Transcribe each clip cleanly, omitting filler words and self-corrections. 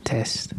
test.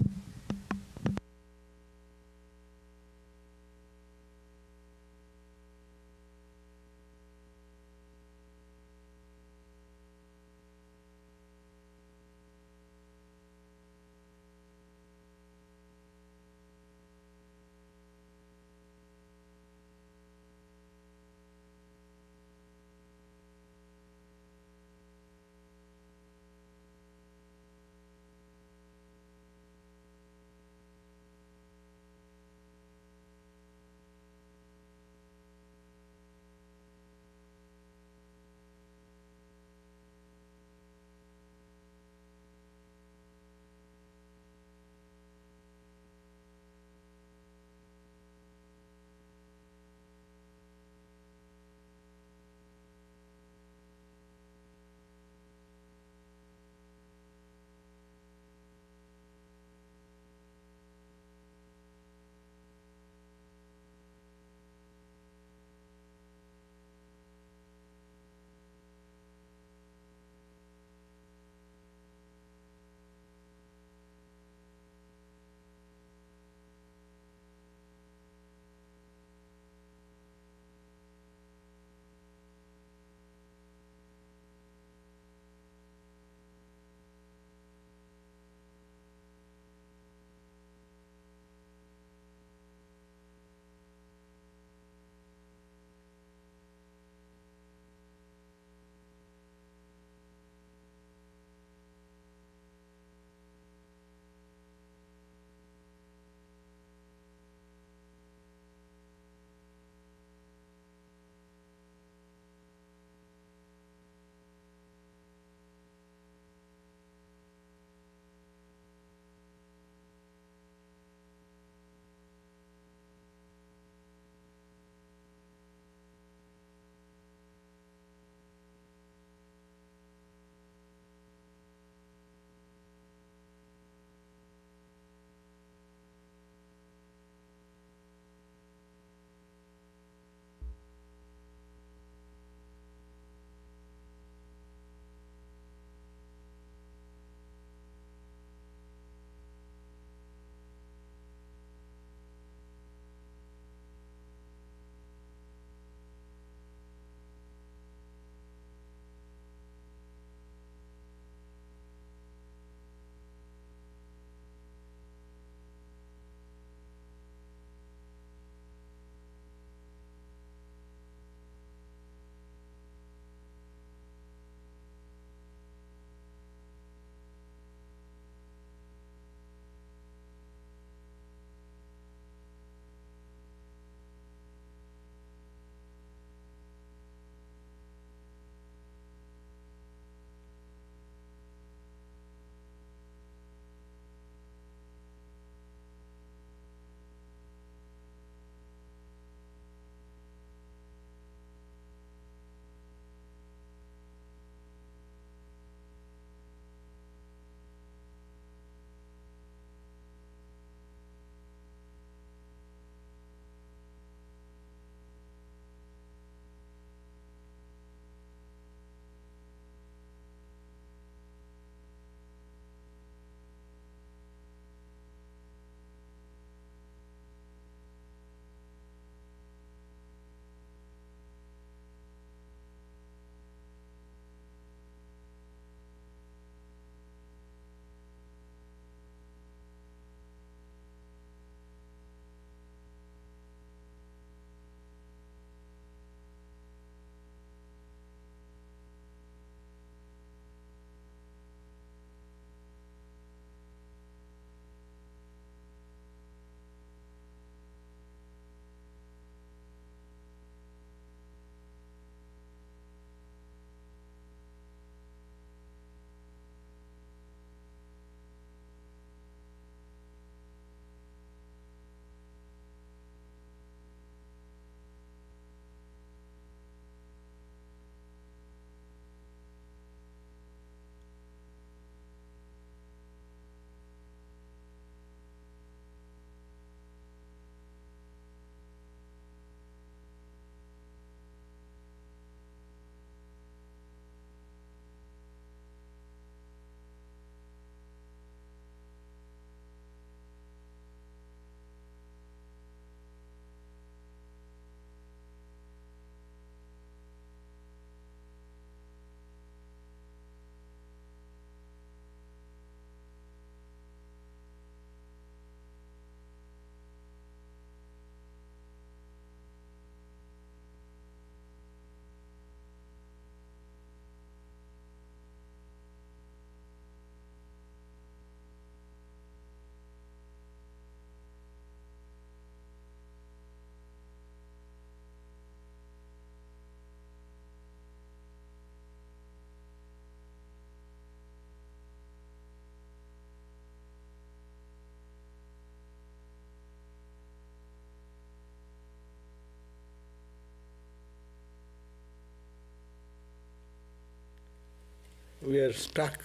we are stuck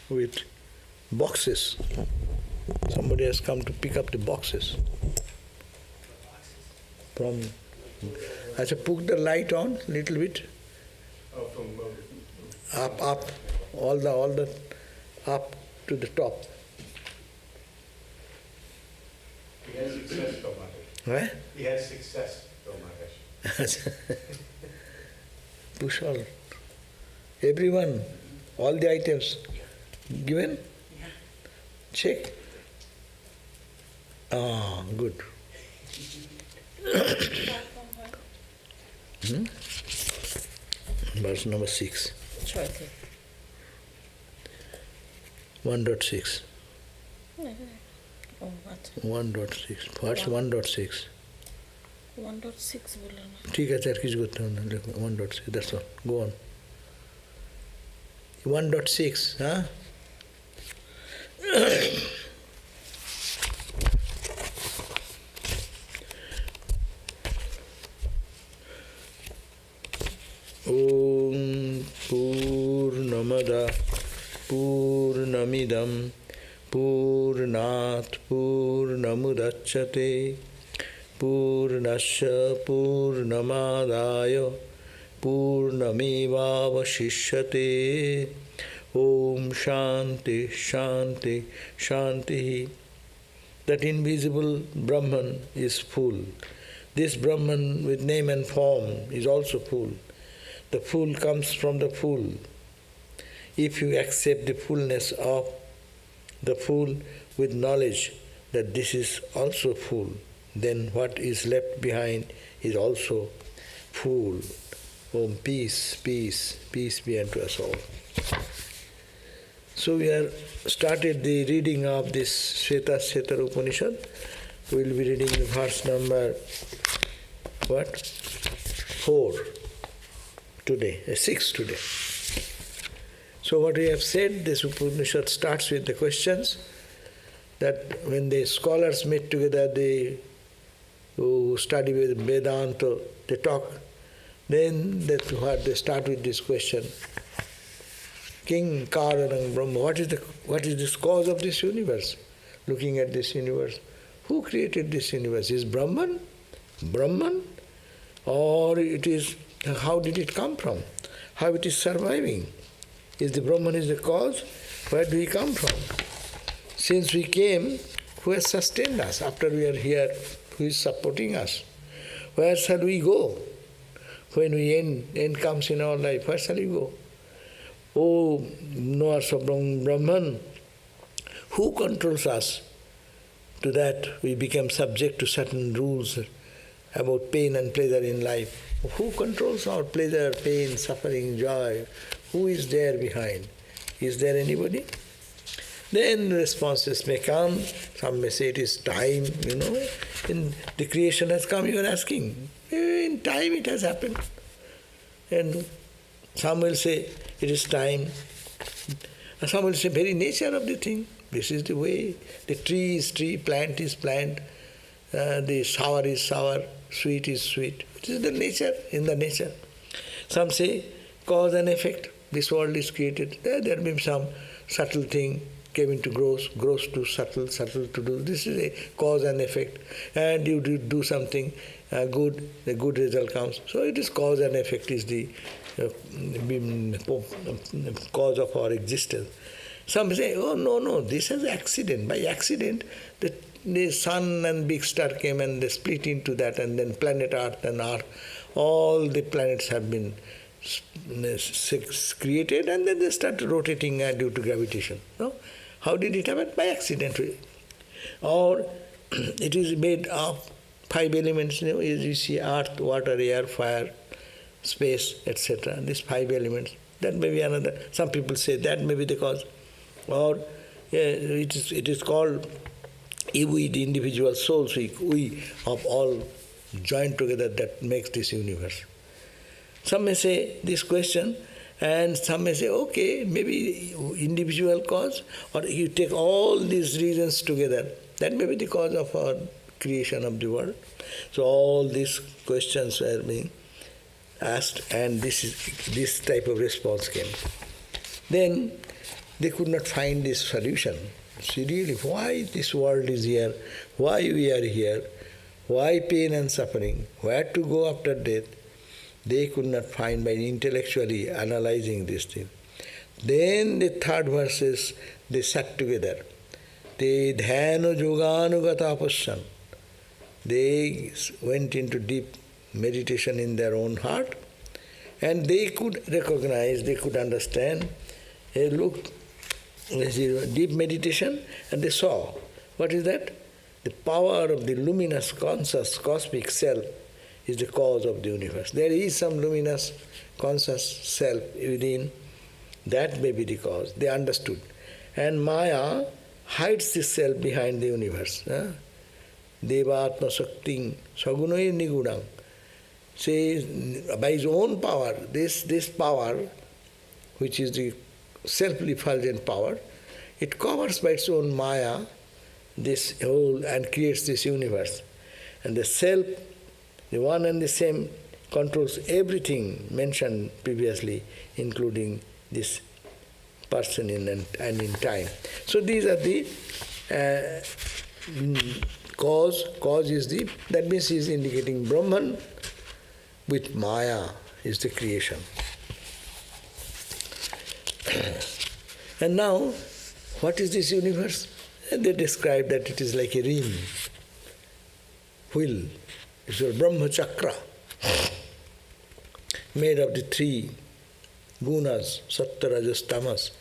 with boxes. Somebody has come to pick up the boxes. From, I said, put the light on a little bit. Up, all the up to the top. He has success, Maharaj. Right? He has success, Maharaj. Push all. Everyone, all the items given? Check. Ah, good. Verse number 6. 1.6. 1.6. What's 1.6? 1.6 बोला ना. ठीक है चार किस करते हो ना देखो 1.6. That's all. Go on. 1.6. Huh? Om Purnamada Purnamidam Purnat Purnamudachyate Purnasya Purnamadaya Purnamevavashishyate. Om Shanti Shanti Shanti. That invisible Brahman is full. This Brahman with name and form is also full. The full comes from the full. If you accept the fullness of the full with knowledge that this is also full, then what is left behind is also full. Om, peace, peace, peace be unto us all. So we have started the reading of this Śvetāśvatara Upanishad. We will be reading the verse number, 4 today, 6 today. So what we have said, this Upanishad starts with the questions that when the scholars meet together, they who study with Vedanta, they talk, then that's what they start with this question. King Karanam Brahma, what is this cause of this universe? Looking at this universe, who created this universe? Is Brahman? Brahman? Or it is, how did it come from? How it is surviving? Is the Brahman is the cause? Where do we come from? Since we came, who has sustained us? After we are here, who is supporting us? Where shall we go? When end comes in our life, where shall we go? Oh, knowers of Brahman, who controls us? To that we become subject to certain rules about pain and pleasure in life. Who controls our pleasure, pain, suffering, joy? Who is there behind? Is there anybody? Then responses may come. Some may say it is time, and the creation has come, you are asking. In time it has happened. And some will say it is time. And some will say very nature of the thing. This is the way. The tree is tree, plant is plant, the sour is sour, sweet is sweet. It is the nature, in the nature. Some say cause and effect. This world is created. There may be some subtle thing came into gross to subtle to do. This is a cause and effect. And you do something good, the good result comes. So it is cause and effect is the cause of our existence. Some say, oh no, this is accident. By accident, the sun and big star came and they split into that, and then planet Earth and Earth, all the planets have been created, and then they start rotating due to gravitation. No? How did it happen? By accident. Or it is made of 5 elements, as you see, earth, water, air, fire, space, etc. These 5 elements. That may be another. Some people say that may be the cause. Or it is called we, the individual souls, we of all joined together that makes this universe. Some may say this question, and some may say, okay, maybe individual cause, or you take all these reasons together. That may be the cause of our creation of the world. So all these questions were being asked, and this type of response came. Then they could not find this solution. See, really, why this world is here, why we are here, why pain and suffering, where to go after death, they could not find by intellectually analyzing this thing. Then the third verses, they sat together. Te dhyana yoganugata pasyan. They went into deep meditation in their own heart, and they could recognize, they could understand. They looked, deep meditation, and they saw. What is that? The power of the luminous, conscious, cosmic self is the cause of the universe. There is some luminous, conscious self within. That may be the cause. They understood. And Maya hides the self behind the universe. Devatma Shakting Sagunai Nigudang. Says, by his own power, this power, which is the self-effulgent power, it covers by its own Maya this whole and creates this universe. And the self, the one and the same, controls everything mentioned previously, including this person and in time. So these are the cause. Cause is the, that means he is indicating Brahman with Maya is the creation. And now, what is this universe? And they describe that it is like a ring, wheel. It's a Brahma Chakra, made of the three gunas, Sattva, Rajas, Tamas,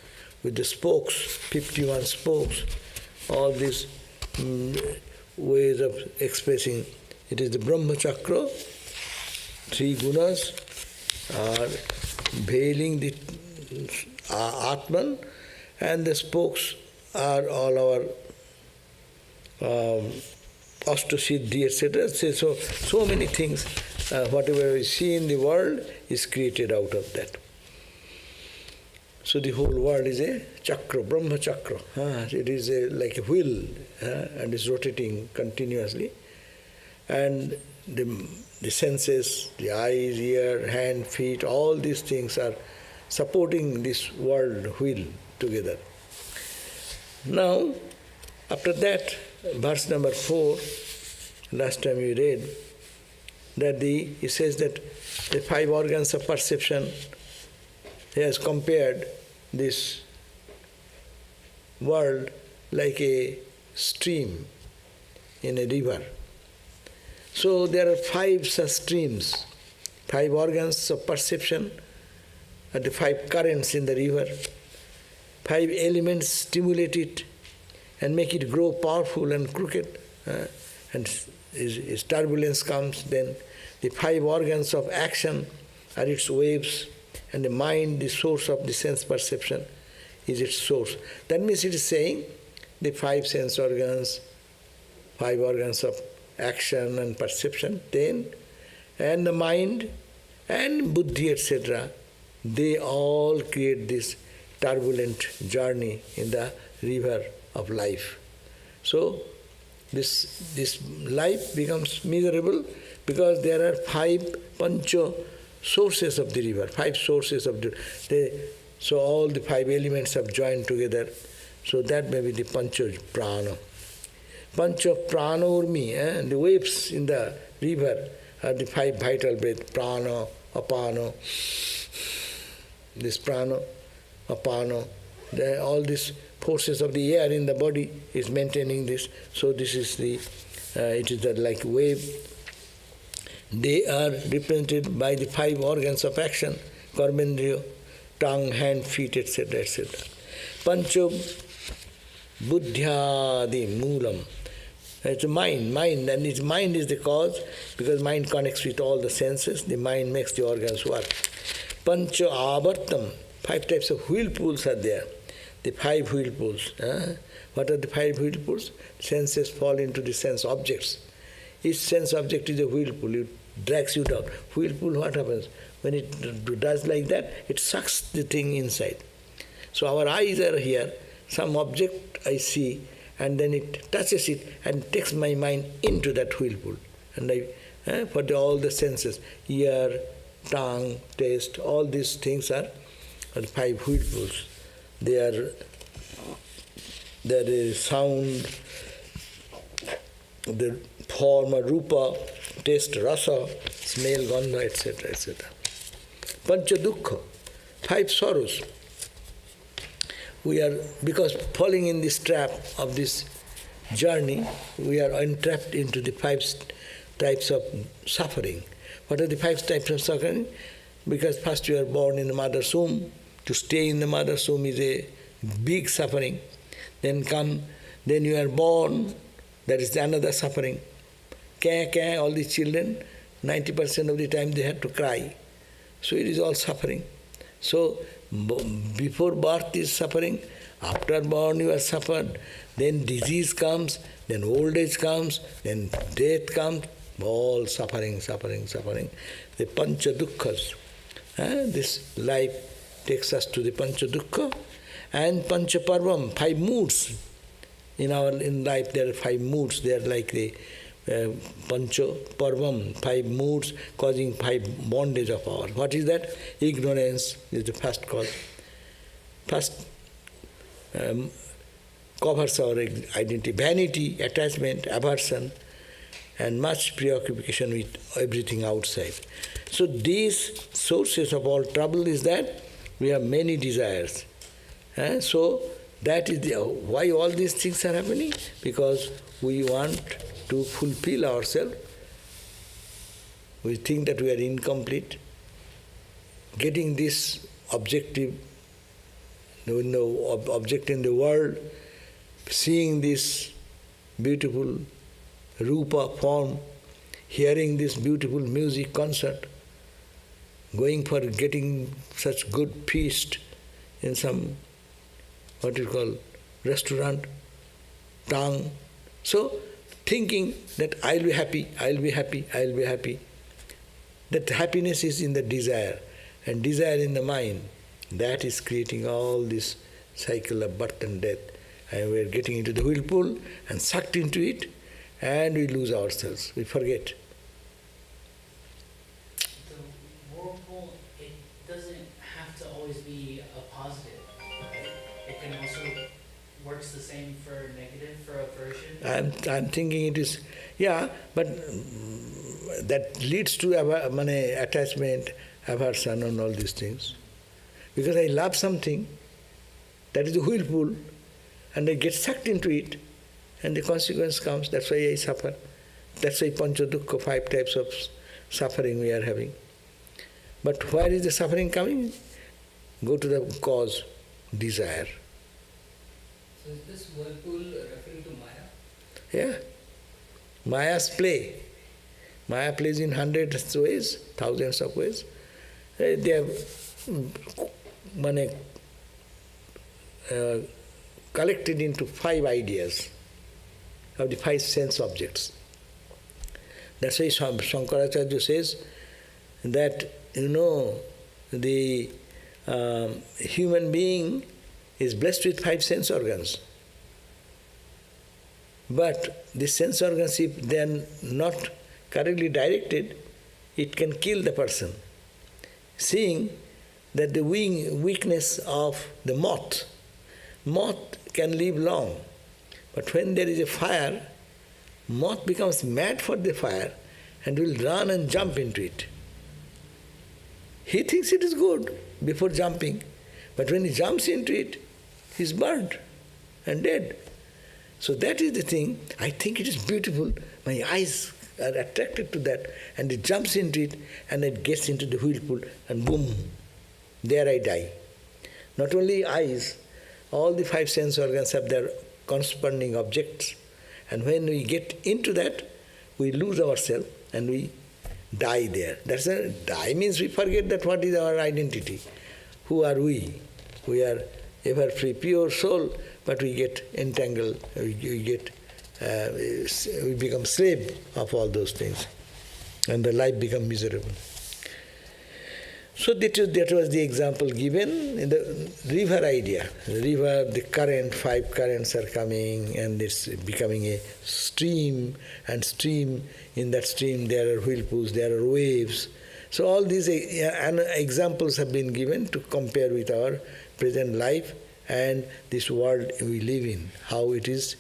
with the spokes, 51 spokes, all these ways of expressing. It is the Brahma Chakra, three gunas are veiling the Atman, and the spokes are all our Ashtasiddhi, etc. So many things, whatever we see in the world is created out of that. So the whole world is a chakra, Brahma Chakra. It is like a wheel, and is rotating continuously. And the senses, the eyes, ear, hand, feet, all these things are supporting this world wheel together. Now, after that, verse number 4, last time we read, that he says that the five organs of perception, he has compared this world like a stream in a river. So there are five such streams, five organs of perception, and the five currents in the river. Five elements stimulate it and make it grow powerful and crooked. And as turbulence comes, then the five organs of action are its waves, and the mind, the source of the sense perception, is its source. That means it is saying the five sense organs, five organs of action and perception, then, and the mind and buddhi, etc., they all create this turbulent journey in the river of life. So this life becomes miserable because there are five pancha sources of the river, five sources of so all the five elements have joined together. So that may be the pancha prana. Pancha prana urmi, the waves in the river are the five vital breaths, prana, apana, this prana, apana, all these forces of the air in the body is maintaining this. So this is the, it is like wave. They are represented by the five organs of action, karmendriya, tongue, hand, feet, etc., etc. Pancho buddhyadi moolam. It's a mind, and its mind is the cause, because mind connects with all the senses, the mind makes the organs work. Pancha avartam, five types of wheel pools are there. The five wheel pools. What are the five wheel pools? Senses fall into the sense objects. Each sense object is a wheel pool. It drags you down. Wheel pool, what happens? When it does like that, it sucks the thing inside. So our eyes are here. Some object I see, and then it touches it and takes my mind into that wheel pool. And for all the senses, ear, tongue, taste, all these things are the five wheel pools. there is sound, the form or rupa, taste, rasa, smell, gandha, etc., etc. Pancha dukkha, 5 sorrows. We are, because falling in this trap of this journey, we are entrapped into the 5 types of suffering. What are the 5 types of suffering? Because first you are born in the mother's womb. To stay in the mother's womb is a big suffering. Then you are born, that is another suffering. All the children, 90% of the time they have to cry. So it is all suffering. So before birth is suffering, after born you are suffered, then disease comes, then old age comes, then death comes, all suffering. The pancha dukkhas. This life takes us to the pancha dukkha. And pancha parvam, 5 moods. In life there are 5 moods. They are like the pancha parvam, 5 moods causing 5 bondage of ours. What is that? Ignorance is the first cause. First covers our identity. Vanity, attachment, aversion, and much preoccupation with everything outside. So these sources of all trouble is that we have many desires. So that is why all these things are happening, because we want to fulfill ourselves. We think that we are incomplete. Getting this objective, object in the world, seeing this beautiful rupa form, hearing this beautiful music concert, going for getting such good feast in some, what you call, restaurant, tongue. So, thinking that I'll be happy. That happiness is in the desire, and desire in the mind. That is creating all this cycle of birth and death. And we are getting into the whirlpool and sucked into it, and we lose ourselves. We forget. The whirlpool, it doesn't have to always be a positive, right? It can also works the same for negative, for aversion. I'm thinking it is, yeah, but that leads to attachment, aversion, and all these things. Because I love something, that is the whirlpool, and I get sucked into it, and the consequence comes. That's why I suffer. That's why pancha dukkha, 5 types of suffering we are having. But where is the suffering coming? Go to the cause, desire. So is this whirlpool referring to Maya? Yeah. Maya's play. Maya plays in hundreds of ways, thousands of ways. They have collected into 5 ideas of the 5 sense objects. That's why Shankaracharya says that, the human being is blessed with 5 sense organs. But the sense organs, if they are not correctly directed, it can kill the person. Seeing that the weakness of the moth can live long. But when there is a fire, moth becomes mad for the fire and will run and jump into it. He thinks it is good before jumping, but when he jumps into it, he is burned and dead. So that is the thing. I think it is beautiful. My eyes are attracted to that, and it jumps into it, and it gets into the whirlpool, and boom, there I die. Not only eyes, all the 5 sense organs have their corresponding objects, and when we get into that, we lose ourselves and we die there. Die means we forget that what is our identity. Who are we? We are ever free, pure soul, but we get entangled, we become slave of all those things, and the life becomes miserable. So that was the example given in the river idea. The river, the current, 5 currents are coming, and it's becoming a stream, and in that stream there are whirlpools, there are waves. So all these examples have been given to compare with our present life and this world we live in, how it is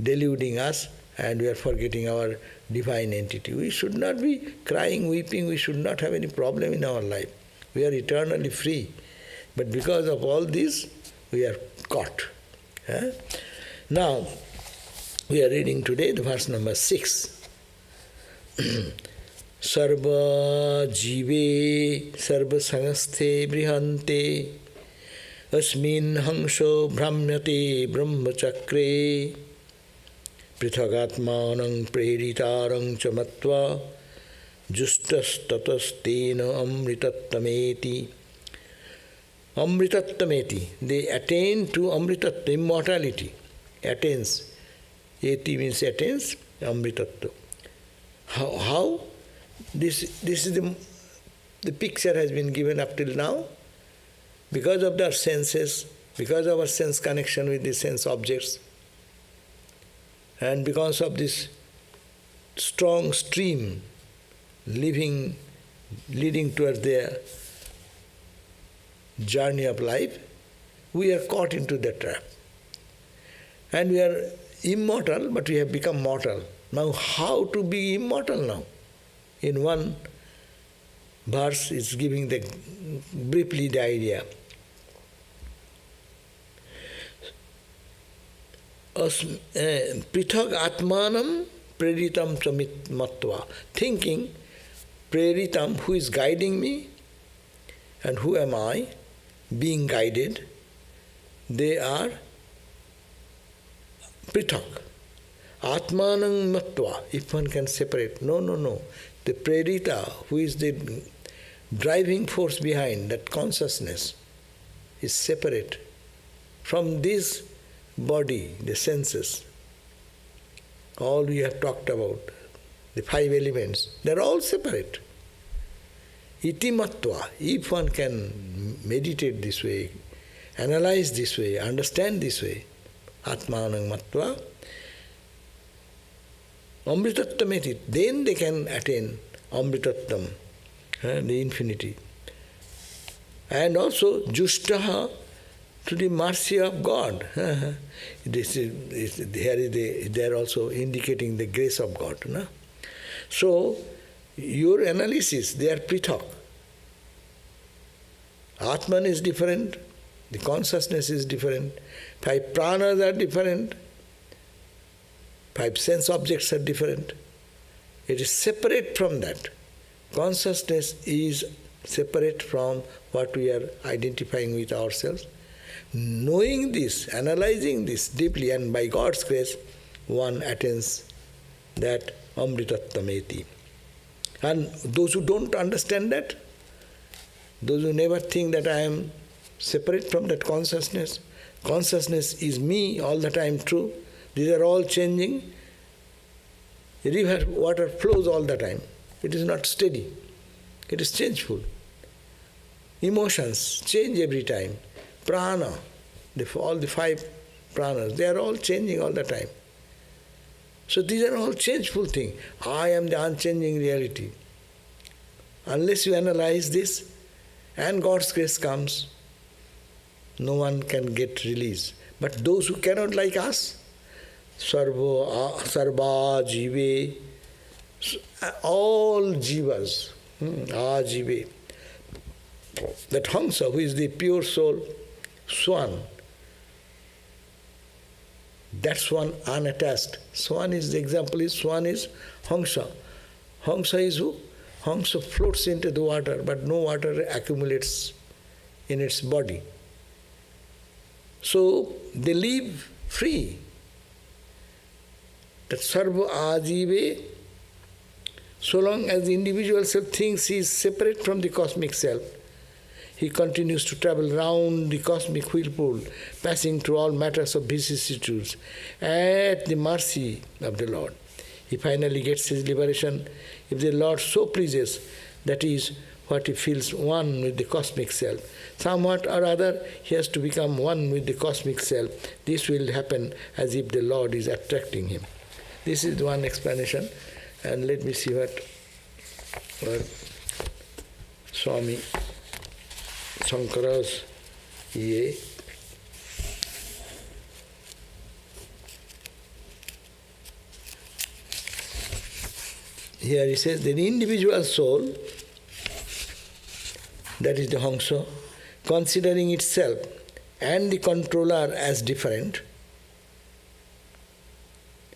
deluding us and we are forgetting our divine entity. We should not be crying, weeping, we should not have any problem in our life. We are eternally free. But because of all this, we are caught. Now, we are reading today the verse number 6. Sarva jive sarva sangasthe brihante asmin hangso brahmyate brahmachakre prithagaatmanang preritarang chamatva justas tatastena amritattameti. Amritattameti, they attain to amritatta, immortality. Attains. Eti means attains, amritatta. How? This is the picture has been given up till now. Because of our senses, because of our sense connection with the sense objects, and because of this strong stream leading towards their journey of life, we are caught into that trap. And we are immortal, but we have become mortal. Now, how to be immortal now? In one verse, it's giving briefly the idea. Prithag atmanam preritam matva. Thinking, preritam, who is guiding me, and who am I, being guided, they are prithak. Atmanam matva, if one can separate. No. The prerita, who is the driving force behind that consciousness, is separate from this body, the senses. All we have talked about, the 5 elements, they are all separate. Iti matva, if one can meditate this way, analyze this way, understand this way, atmanang matva, amritattameti, then they can attain amritattam, the infinity. And also justaha, to the mercy of God. They are also indicating the grace of God. No? So, your analysis, they are prithak. Atman is different, the consciousness is different, 5 pranas are different, 5 sense objects are different. It is separate from that. Consciousness is separate from what we are identifying with ourselves. Knowing this, analyzing this deeply, and by God's grace, one attains that amritattameti. And those who don't understand that, those who never think that I am separate from that consciousness is me all the time true, these are all changing. The river water flows all the time. It is not steady. It is changeful. Emotions change every time. Prana, all the 5 pranas, they are all changing all the time. So these are all changeful things. I am the unchanging reality. Unless you analyze this and God's grace comes, no one can get release. But those who cannot, like us, sarva jive, all jivas, ajive, that Hamsa, who is the pure soul, Swan, that Swan unattached. Swan is, the example is, Swan is Hamsa. Hamsa is who? Hamsa floats into the water, but no water accumulates in its body. So they live free. That Sarva Ajive, so long as the individual self thinks he is separate from the cosmic self, he continues to travel round the cosmic whirlpool, passing through all matters of vicissitudes, at the mercy of the Lord. He finally gets his liberation if the Lord so pleases. That is what he feels one with the cosmic self. Somewhat or other, he has to become one with the cosmic self. This will happen as if the Lord is attracting him. This is one explanation, and let me see what Swami Shankara's here he says, the individual soul, that is the Hamsa, considering itself and the controller as different.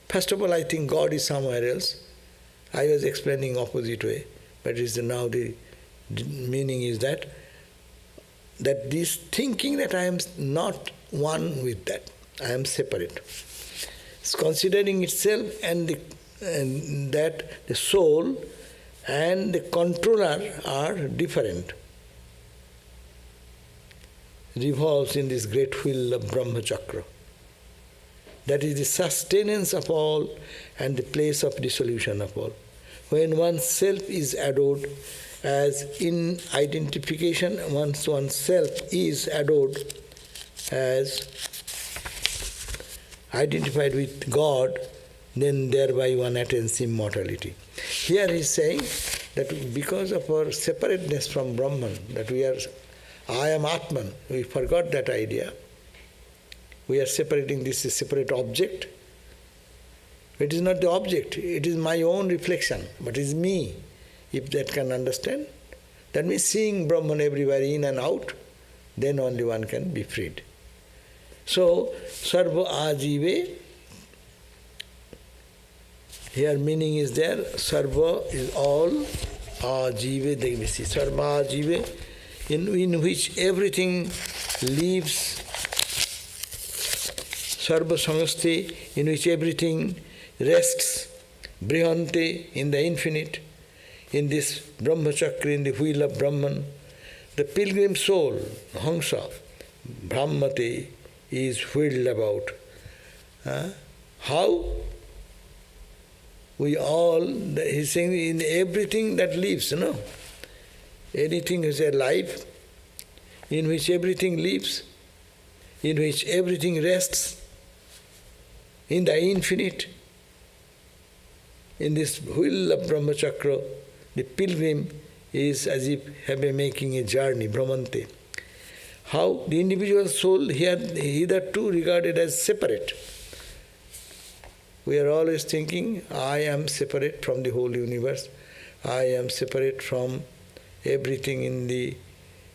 First of all, I think God is somewhere else. I was explaining opposite way, but now the meaning is that this thinking that I am not one with that, I am separate. It's considering itself and that the soul and the controller are different. Revolves in this great wheel of Brahma Chakra. That is the sustenance of all and the place of dissolution of all. When one's self is adored as in identification, once one's self is adored as identified with God, then thereby one attains immortality. Here he is saying that because of our separateness from Brahman, that I am Atman, we forgot that idea. We are separating this as a separate object. It is not the object, it is my own reflection, but it is me. If that can understand, that means seeing Brahman everywhere in and out, then only one can be freed. So, Sarva Ajive, here meaning is there, Sarva is all, Ajive, they may see, Sarva Ajive, in which everything lives, Sarva Samasti, in which everything rests, Brihante, in the infinite, in this Brahma Chakra, in the wheel of Brahman. The pilgrim soul, Hamsa, Brahmate, is wheeled about. How? We all, he's saying, in everything that lives, anything is alive, in which everything lives, in which everything rests, in the infinite, in this wheel of Brahma Chakra, the pilgrim is as if making a journey, Brahmante. How? The individual soul here hitherto regarded as separate. We are always thinking, I am separate from the whole universe. I am separate from everything in the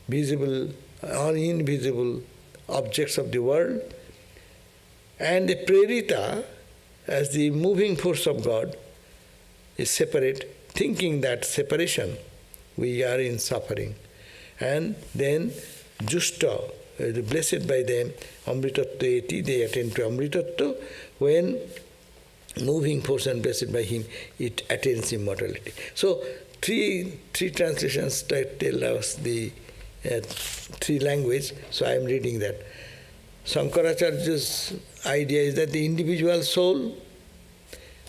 visible or invisible objects of the world. And the Prerita, as the moving force of God, is separate, thinking that separation, we are in suffering. And then Justa, blessed by them, Amritattva eti, they attain to Amritattva, when moving force and blessed by him, it attains immortality. So, three translations tell us the three language, so I am reading that. Shankaracharya's idea is that the individual soul,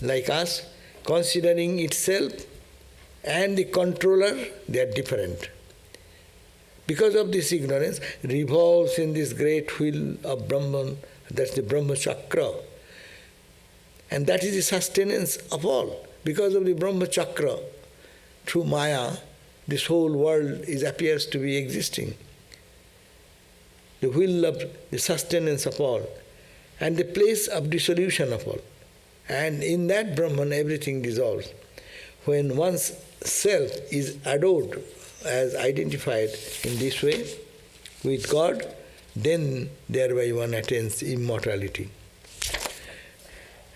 like us, considering itself and the controller, they are different. Because of this ignorance, revolves in this great wheel of Brahman, that's the Brahma Chakra. And that is the sustenance of all. Because of the Brahma Chakra, through Maya, this whole world appears to be existing. The wheel of the sustenance of all, and the place of dissolution of all. And in that Brahman, everything dissolves. When one's self is adored as identified in this way with God, then thereby one attains immortality.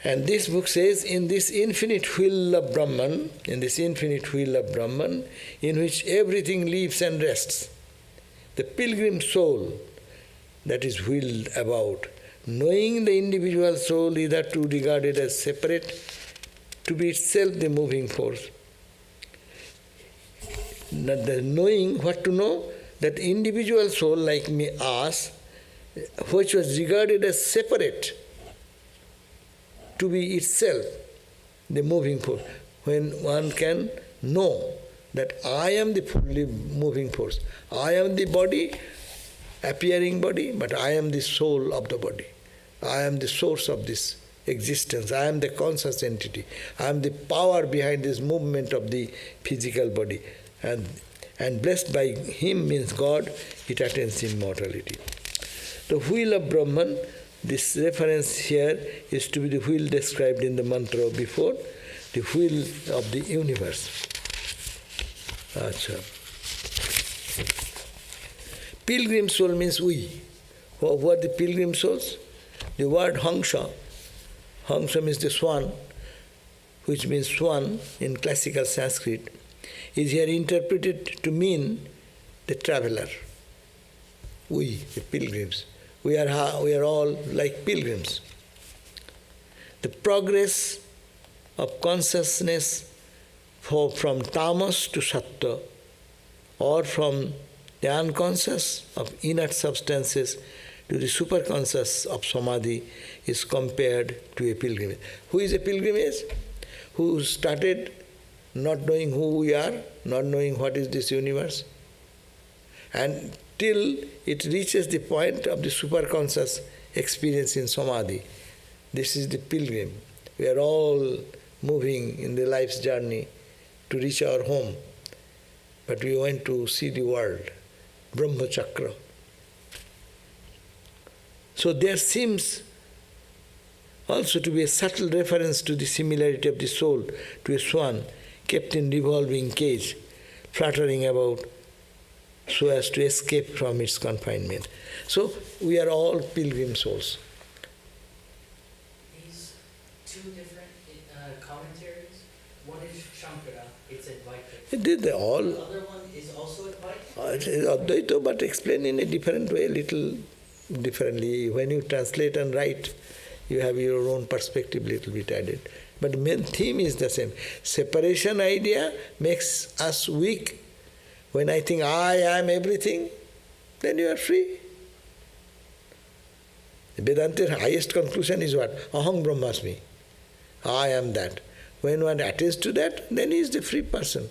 And this book says, in this infinite wheel of Brahman, in which everything lives and rests, the pilgrim soul that is wheeled about, knowing the individual soul hitherto regarded as separate, to be itself the moving force. Not the knowing, what to know? That individual soul like me, us, which was regarded as separate, to be itself the moving force. When one can know that I am the fully moving force, I am the body, appearing body, but I am the soul of the body. I am the source of this existence. I am the conscious entity. I am the power behind this movement of the physical body. And blessed by him means God, it attains immortality. The wheel of Brahman, this reference here is to be the wheel described in the mantra before, the wheel of the universe. Achha. Pilgrim soul means we. Who are the pilgrim souls? The word Hangsha. Hangsha means the swan, which means swan in classical Sanskrit, is here interpreted to mean the traveler. We, the pilgrims. We are all like pilgrims. The progress of consciousness from tamas to sattva, or from the unconscious of inert substances to the superconscious of samadhi, is compared to a pilgrimage. Who is a pilgrimage? Who started not knowing who we are, not knowing what is this universe, and till it reaches the point of the superconscious experience in samadhi. This is the pilgrim. We are all moving in the life's journey to reach our home, but we went to see the world, Brahma Chakra. So there seems also to be a subtle reference to the similarity of the soul to a swan kept in revolving cage, fluttering about so as to escape from its confinement. So we are all pilgrim souls. These two different commentaries, one is Shankara, it's Advaita. They all The other one is also Advaita? it is Advaita, but explained in a different way, little differently. When you translate and write, you have your own perspective little bit added. But the main theme is the same. Separation idea makes us weak. When I think I am everything, then you are free. The Vedanta's highest conclusion is what? Aham Brahmasmi. I am that. When one attains to that, then he is the free person.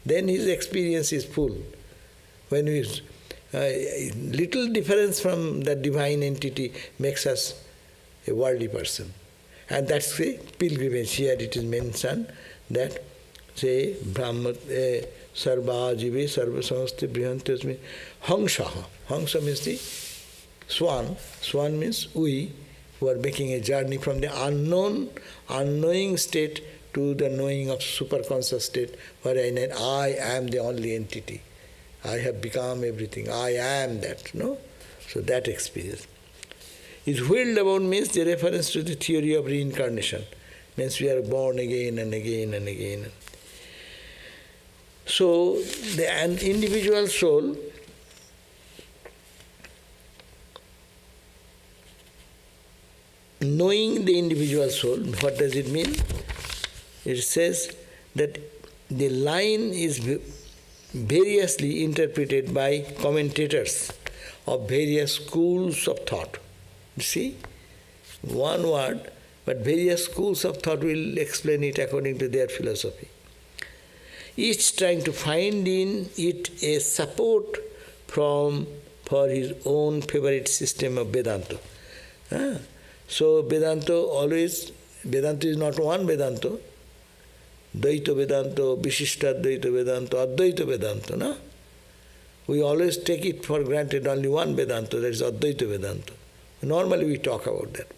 Then his experience is full. When he is little difference from the divine entity makes us a worldly person. And that's the pilgrimage. Here it is mentioned that, say, Brahma, Sarva Jive, Sarva Samaste Brihantasmi, Hangshaha. Hangsha means the swan. Swan means we who are making a journey from the unknowing state to the knowing of superconscious state, wherein I am the only entity. I have become everything. I am that, no? So that experience. Is wheeled about means the reference to the theory of reincarnation. Means we are born again and again and again. So an individual soul knowing the individual soul, what does it mean? It says that the line is variously interpreted by commentators of various schools of thought. You see, one word, but various schools of thought will explain it according to their philosophy. Each trying to find in it a support for his own favorite system of Vedanta. So Vedanta is not one Vedanta. Dvaita Vedanta, Vishishta Dvaita Vedanta, Advaita Vedanta, no? We always take it for granted only one Vedanta, that is Advaita Vedanta. Normally we talk about that.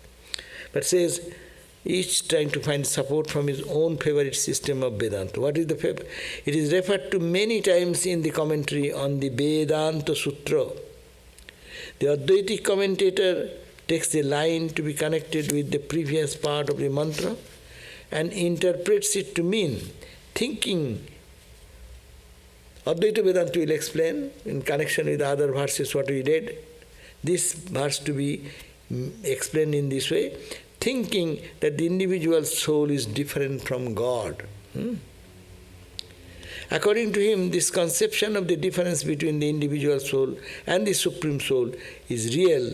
But says, each trying to find support from his own favorite system of Vedanta. What is the favorite? It is referred to many times in the commentary on the Vedanta Sutra. The Advaitic commentator takes the line to be connected with the previous part of the mantra and interprets it to mean thinking. Advaita Vedanta will explain in connection with other verses what we read. This verse to be explained in this way, thinking that the individual soul is different from God. According to him, this conception of the difference between the individual soul and the Supreme Soul is real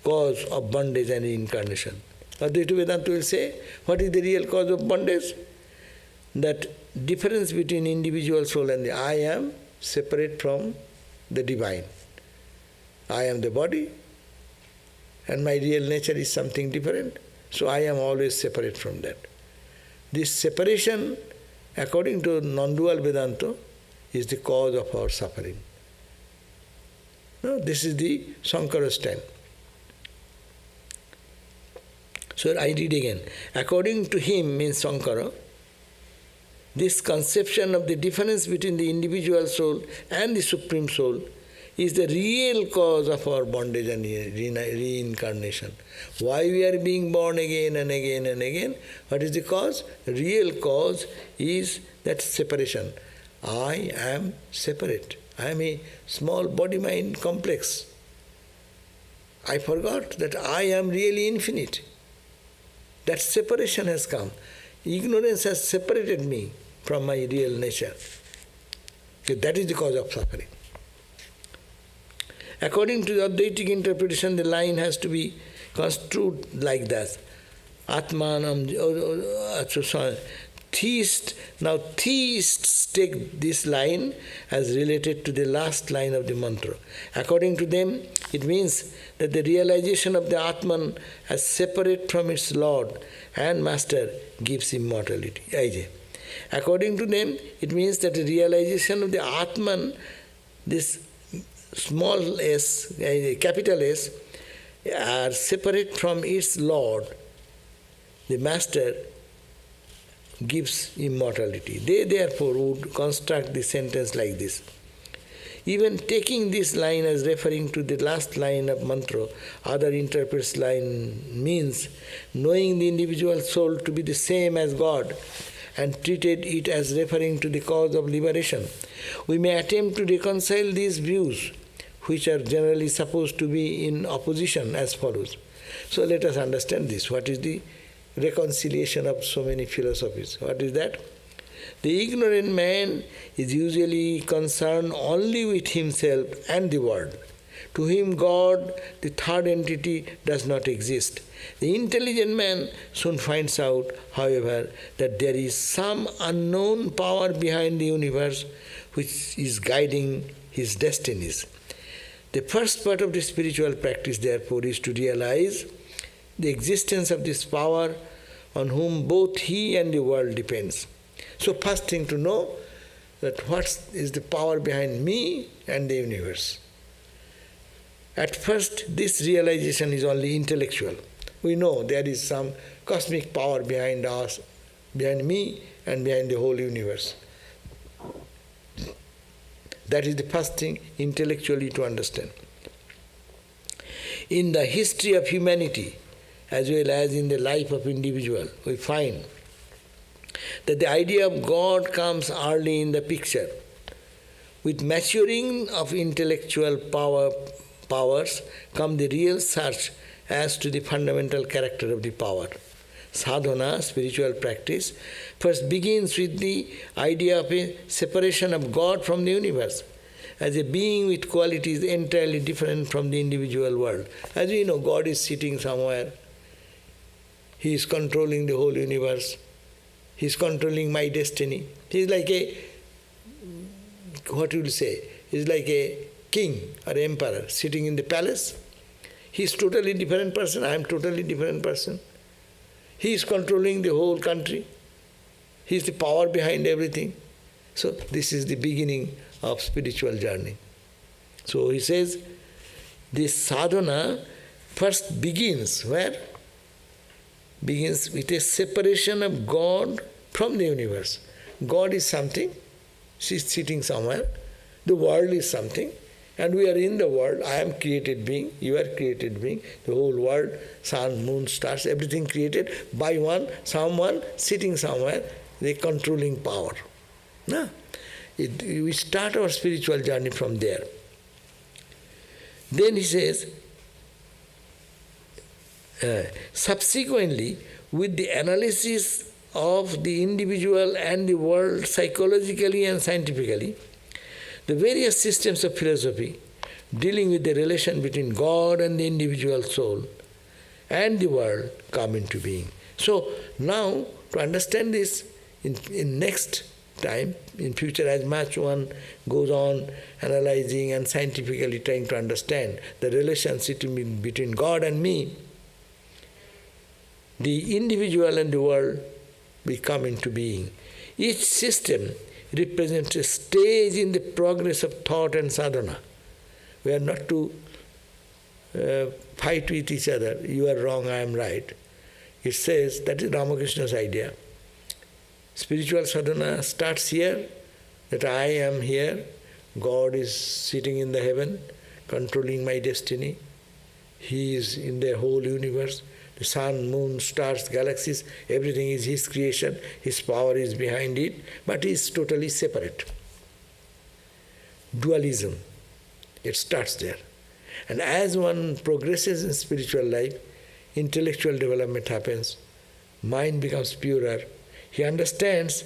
cause of bondage and reincarnation. Advaita Vedanta will say, what is the real cause of bondage? That difference between individual soul and the I am separate from the divine. I am the body and my real nature is something different, so I am always separate from that. This separation, according to non-dual Vedanta, is the cause of our suffering. No, this is the Sankara stand. So I read again. According to him, means Sankara, this conception of the difference between the individual soul and the Supreme Soul is the real cause of our bondage and reincarnation. Why we are being born again and again and again? What is the cause? The real cause is that separation. I am separate. I am a small body-mind complex. I forgot that I am really infinite. That separation has come. Ignorance has separated me from my real nature. That is the cause of suffering. According to the Advaitic interpretation, the line has to be construed like that. Atmanam, theists, now theists take this line as related to the last line of the mantra. According to them, it means that the realization of the Atman as separate from its Lord and Master gives immortality. According to them, it means that the realization of the Atman, this small s, capital S, are separate from its Lord, the Master, gives immortality. They therefore would construct the sentence like this. Even taking this line as referring to the last line of mantra, other interprets line means knowing the individual soul to be the same as God and treated it as referring to the cause of liberation. We may attempt to reconcile these views, which are generally supposed to be in opposition, as follows. So let us understand this. What is the reconciliation of so many philosophies? What is that? The ignorant man is usually concerned only with himself and the world. To him, God, the third entity, does not exist. The intelligent man soon finds out, however, that there is some unknown power behind the universe which is guiding his destinies. The first part of the spiritual practice, therefore, is to realize the existence of this power on whom both he and the world depends. So first thing to know that what is the power behind me and the universe. At first, this realization is only intellectual. We know there is some cosmic power behind us, behind me and behind the whole universe. That is the first thing intellectually to understand. In the history of humanity, as well as in the life of individual, we find that the idea of God comes early in the picture. With maturing of intellectual powers come the real search as to the fundamental character of the power. Sadhana, spiritual practice, first begins with the idea of a separation of God from the universe, as a being with qualities entirely different from the individual world. As we know, God is sitting somewhere. He is controlling the whole universe. He is controlling my destiny. He is like a, what you will say, he is like a king or emperor sitting in the palace. He is totally different person, I am totally different person. He is controlling the whole country. He is the power behind everything. So this is the beginning of spiritual journey. So he says, this sadhana first begins where? Begins with a separation of God from the universe. God is something, she is sitting somewhere. The world is something, and we are in the world. I am created being, you are created being, the whole world, sun, moon, stars, everything created by someone sitting somewhere, the controlling power. No? We start our spiritual journey from there. Then he says, subsequently, with the analysis of the individual and the world psychologically and scientifically, the various systems of philosophy dealing with the relation between God and the individual soul and the world come into being. So now, to understand this, in next time, in future, as much one goes on analyzing and scientifically trying to understand the relationship between God and me, the individual and the world will come into being. Each system represents a stage in the progress of thought and sadhana. We are not to fight with each other. You are wrong, I am right. It says, that is Ramakrishna's idea. Spiritual sadhana starts here, that I am here, God is sitting in the heaven, controlling my destiny. He is in the whole universe. The sun, moon, stars, galaxies, everything is His creation. His power is behind it, but He is totally separate. Dualism, it starts there. And as one progresses in spiritual life, intellectual development happens, mind becomes purer. He understands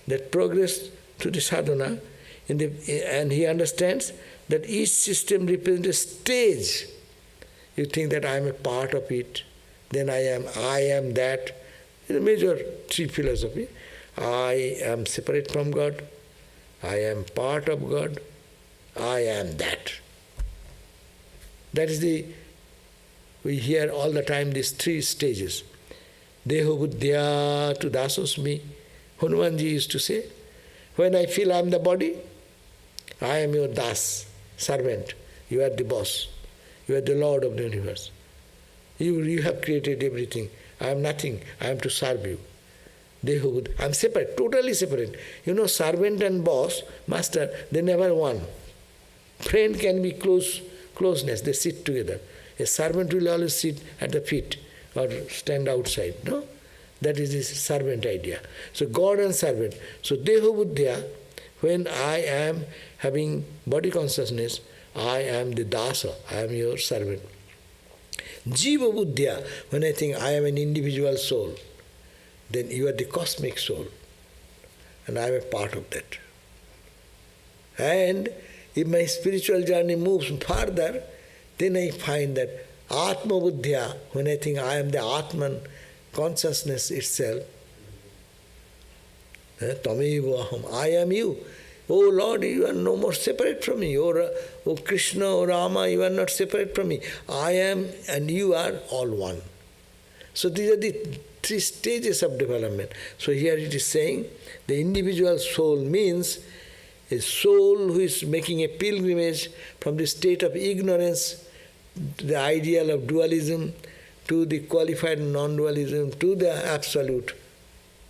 that progress to the sadhana, and he understands that each system represents a stage. You think that I am a part of it, then I am that. In the major three philosophy, I am separate from God, I am part of God, I am that. That is we hear all the time these three stages. Deho buddhya tu dasosmi. Hanumanji used to say, when I feel I am the body, I am your das, servant. You are the boss. You are the Lord of the universe. You have created everything. I am nothing. I am to serve you. Deho buddhya. I am separate, totally separate. You know, servant and boss, master, they never one. Friend can be closeness, they sit together. A servant will always sit at the feet or stand outside, no? That is the servant idea. So God and servant. So Deho Buddhya, when I am having body consciousness, I am the dasa, I am your servant. Jiva Buddhya, when I think I am an individual soul, then you are the cosmic soul, and I am a part of that. And if my spiritual journey moves further, then I find that Atma Buddhya, when I think I am the Atman, consciousness itself, Tameva Aham, I am you. Oh Lord, you are no more separate from me. Oh Krishna, oh Rama, you are not separate from me. I am and you are all one. So these are the three stages of development. So here it is saying the individual soul means a soul who is making a pilgrimage from the state of ignorance, the ideal of dualism, to the qualified non-dualism, to the absolute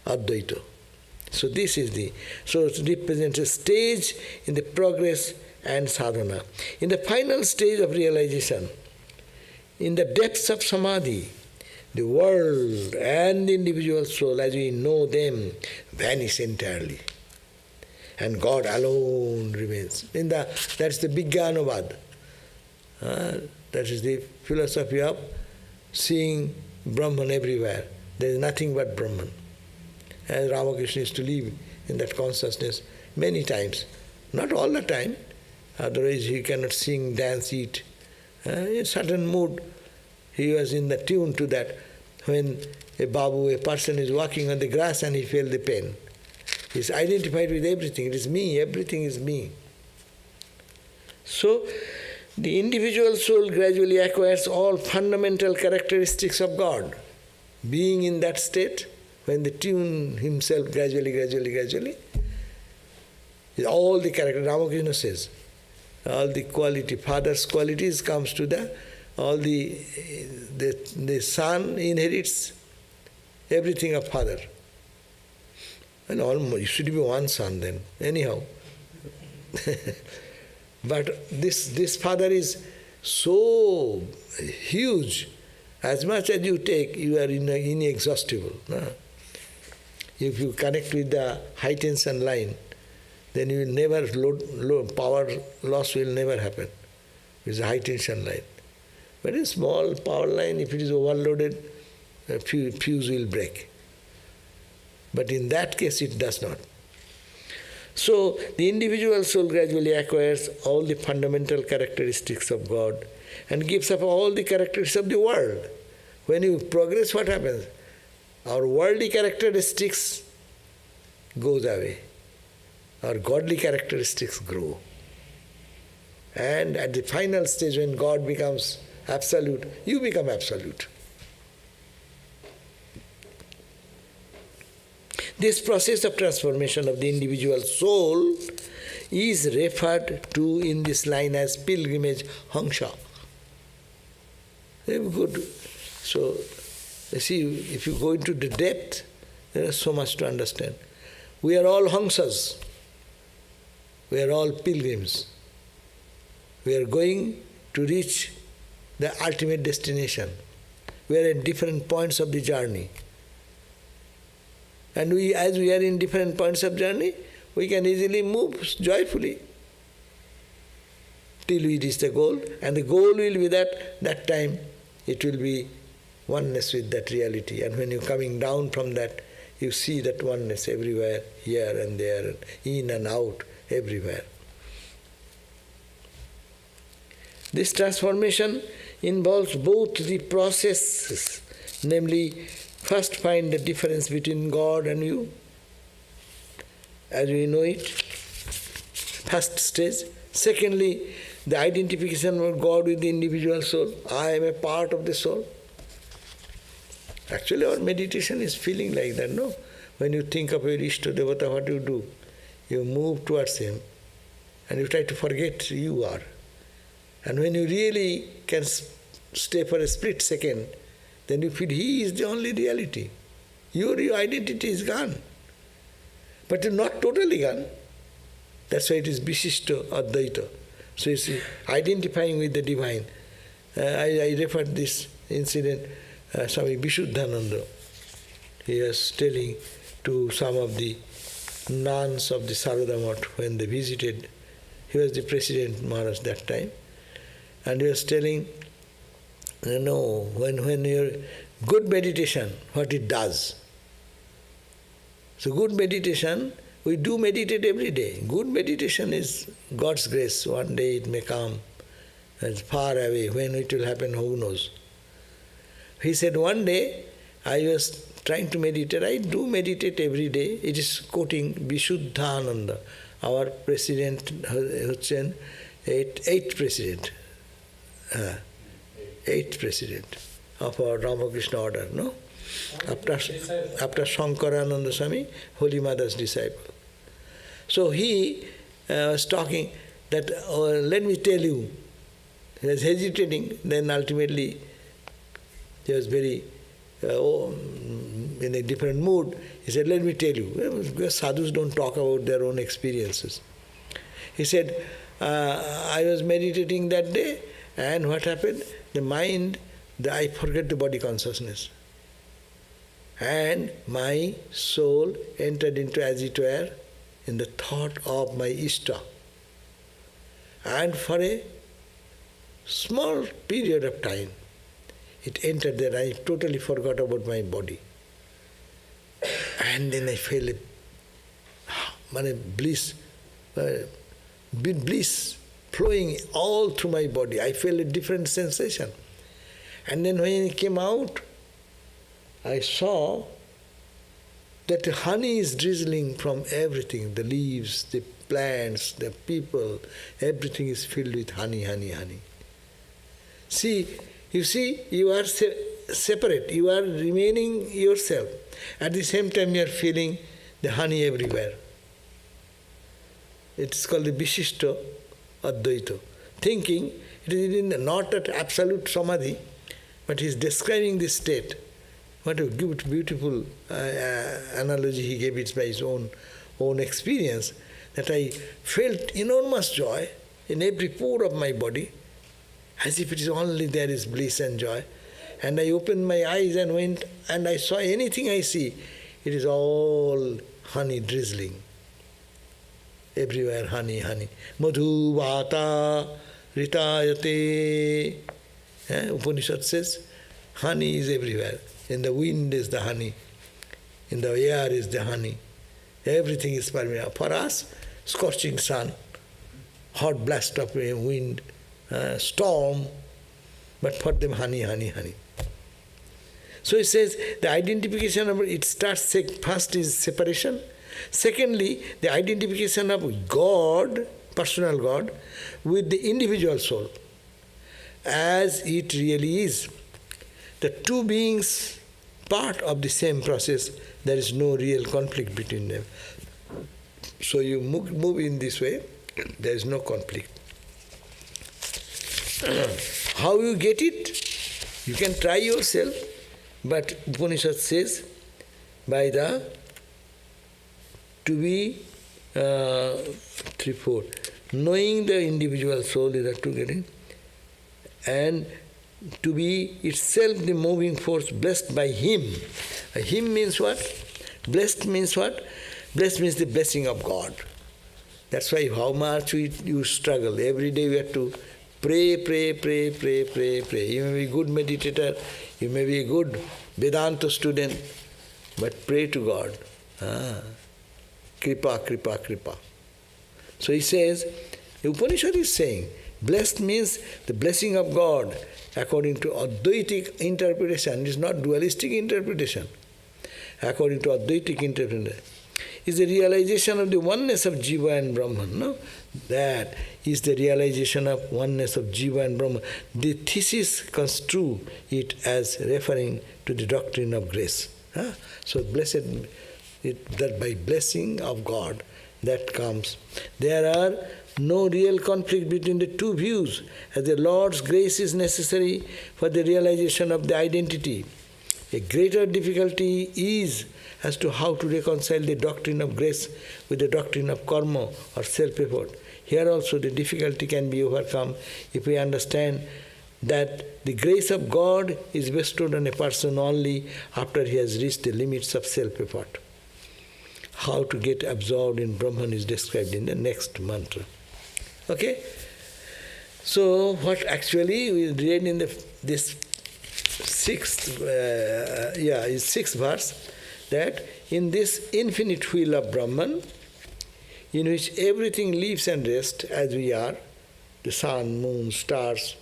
Advaita. So this is so it represents a stage in the progress and sadhana. In the final stage of realization, in the depths of samadhi, the world and the individual soul, as we know them, vanish entirely. And God alone remains. That's the Vijnanavad. That is the philosophy of seeing Brahman everywhere. There is nothing but Brahman. And Ramakrishna used to live in that consciousness many times. Not all the time, otherwise he cannot sing, dance, eat. In a certain mood, he was in the tune to that. When a babu, a person is walking on the grass and he felt the pain. He is identified with everything. It is me, everything is me. So, the individual soul gradually acquires all fundamental characteristics of God. Being in that state, when they tune himself gradually, all the character, Ramakrishna says, all the quality, father's qualities comes to the son inherits everything of father. And almost, it should be one son then, anyhow. But this father is so huge, as much as you take, you are inexhaustible. No? If you connect with the high tension line, then you will never, power loss will never happen. It's a high tension line. But a small power line, if it is overloaded, a fuse will break. But in that case, it does not. So, the individual soul gradually acquires all the fundamental characteristics of God and gives up all the characteristics of the world. When you progress, what happens? Our worldly characteristics goes away. Our godly characteristics grow. And at the final stage, when God becomes absolute, you become absolute. This process of transformation of the individual soul is referred to in this line as pilgrimage hangsha. Very good. So, You see, if you go into the depth, there is so much to understand. We are all Hansas. We are all pilgrims. We are going to reach the ultimate destination. We are at different points of the journey. And as we are in different points of journey, we can easily move joyfully till we reach the goal. And the goal will be that time it will be oneness with that reality. And when you're coming down from that, you see that oneness everywhere, here and there, in and out, everywhere. This transformation involves both the processes, namely, first find the difference between God and you, as we know it, first stage. Secondly, the identification of God with the individual soul. I am a part of the soul. Actually, our meditation is feeling like that, no? When you think of your Ishta Devata, what do? You move towards him and you try to forget you are. And when you really can stay for a split second, then you feel he is the only reality. Your identity is gone. But it's not totally gone. That's why it is Vishishta Advaita. So it's identifying with the divine. I referred this incident, Swami Visuddhananda. He was telling to some of the nuns of the Sarvadevananda when they visited. He was the president Maharaj that time. And he was telling, when you're good meditation, what it does. So good meditation, we do meditate every day. Good meditation is God's grace. One day it may come. It's far away. When it will happen, who knows? He said, one day I was trying to meditate. I do meditate every day. It is quoting Visuddhananda, our president, eighth president. Eighth president of our Ramakrishna order, no? After Shankarananda Swami, Holy Mother's disciple. So he was talking that, let me tell you, he was hesitating, then ultimately he was very in a different mood. He said, let me tell you, because sadhus don't talk about their own experiences. He said, I was meditating that day, and what happened? The mind, I forget the body consciousness. And my soul entered into, as it were, in the thought of my Ishta. And for a small period of time, it entered there. I totally forgot about my body. And then I felt bliss flowing all through my body. I felt a different sensation. And then when it came out, I saw that honey is drizzling from everything, the leaves, the plants, the people, everything is filled with honey, honey, honey. You see, you are separate, you are remaining yourself. At the same time, you are feeling the honey everywhere. It's called the Vishishta Advaita. Thinking, it is not at absolute samadhi, but he is describing this state. What a beautiful analogy he gave it by his own experience, that I felt enormous joy in every pore of my body, as if it is only there is bliss and joy. And I opened my eyes and went, and I saw anything I see, it is all honey drizzling. Everywhere honey, honey. Madhu vata ritayate. Upanishad says, honey is everywhere. In the wind is the honey. In the air is the honey. Everything is permeable. For us, scorching sun, hot blast of wind, storm, but for them honey, honey, honey. So it says the identification of it starts, first is separation. Secondly, the identification of God, personal God, with the individual soul, as it really is. The two beings, part of the same process, there is no real conflict between them. So you move in this way, there is no conflict. How you get it? You can try yourself. But Upanishad says, by the to be 3, 4, knowing the individual soul is to getting, and to be itself the moving force blessed by him. Him means what? Blessed means what? Blessed means the blessing of God. That's why how much you struggle. Every day we have to pray, pray, pray, pray, pray, pray. You may be a good meditator, you may be a good Vedanta student, but pray to God. Kripa, kripa, kripa. So he says, the Upanishad is saying, blessed means the blessing of God according to Advaitic interpretation. It is not dualistic interpretation. According to Advaitic interpretation, is the realization of the oneness of Jiva and Brahman. No? That is the realization of oneness of Jiva and Brahman. The thesis construe it as referring to the doctrine of grace. So blessed, that by blessing of God, that comes. There are no real conflict between the two views, as the Lord's grace is necessary for the realization of the identity. A greater difficulty is as to how to reconcile the doctrine of grace with the doctrine of karma or self-effort. Here also the difficulty can be overcome if we understand that the grace of God is bestowed on a person only after he has reached the limits of self-effort. How to get absorbed in Brahman is described in the next mantra. Okay? So what actually we read in this sixth verse, that in this infinite wheel of Brahman, in which everything lives and rests as we are, the sun, moon, stars,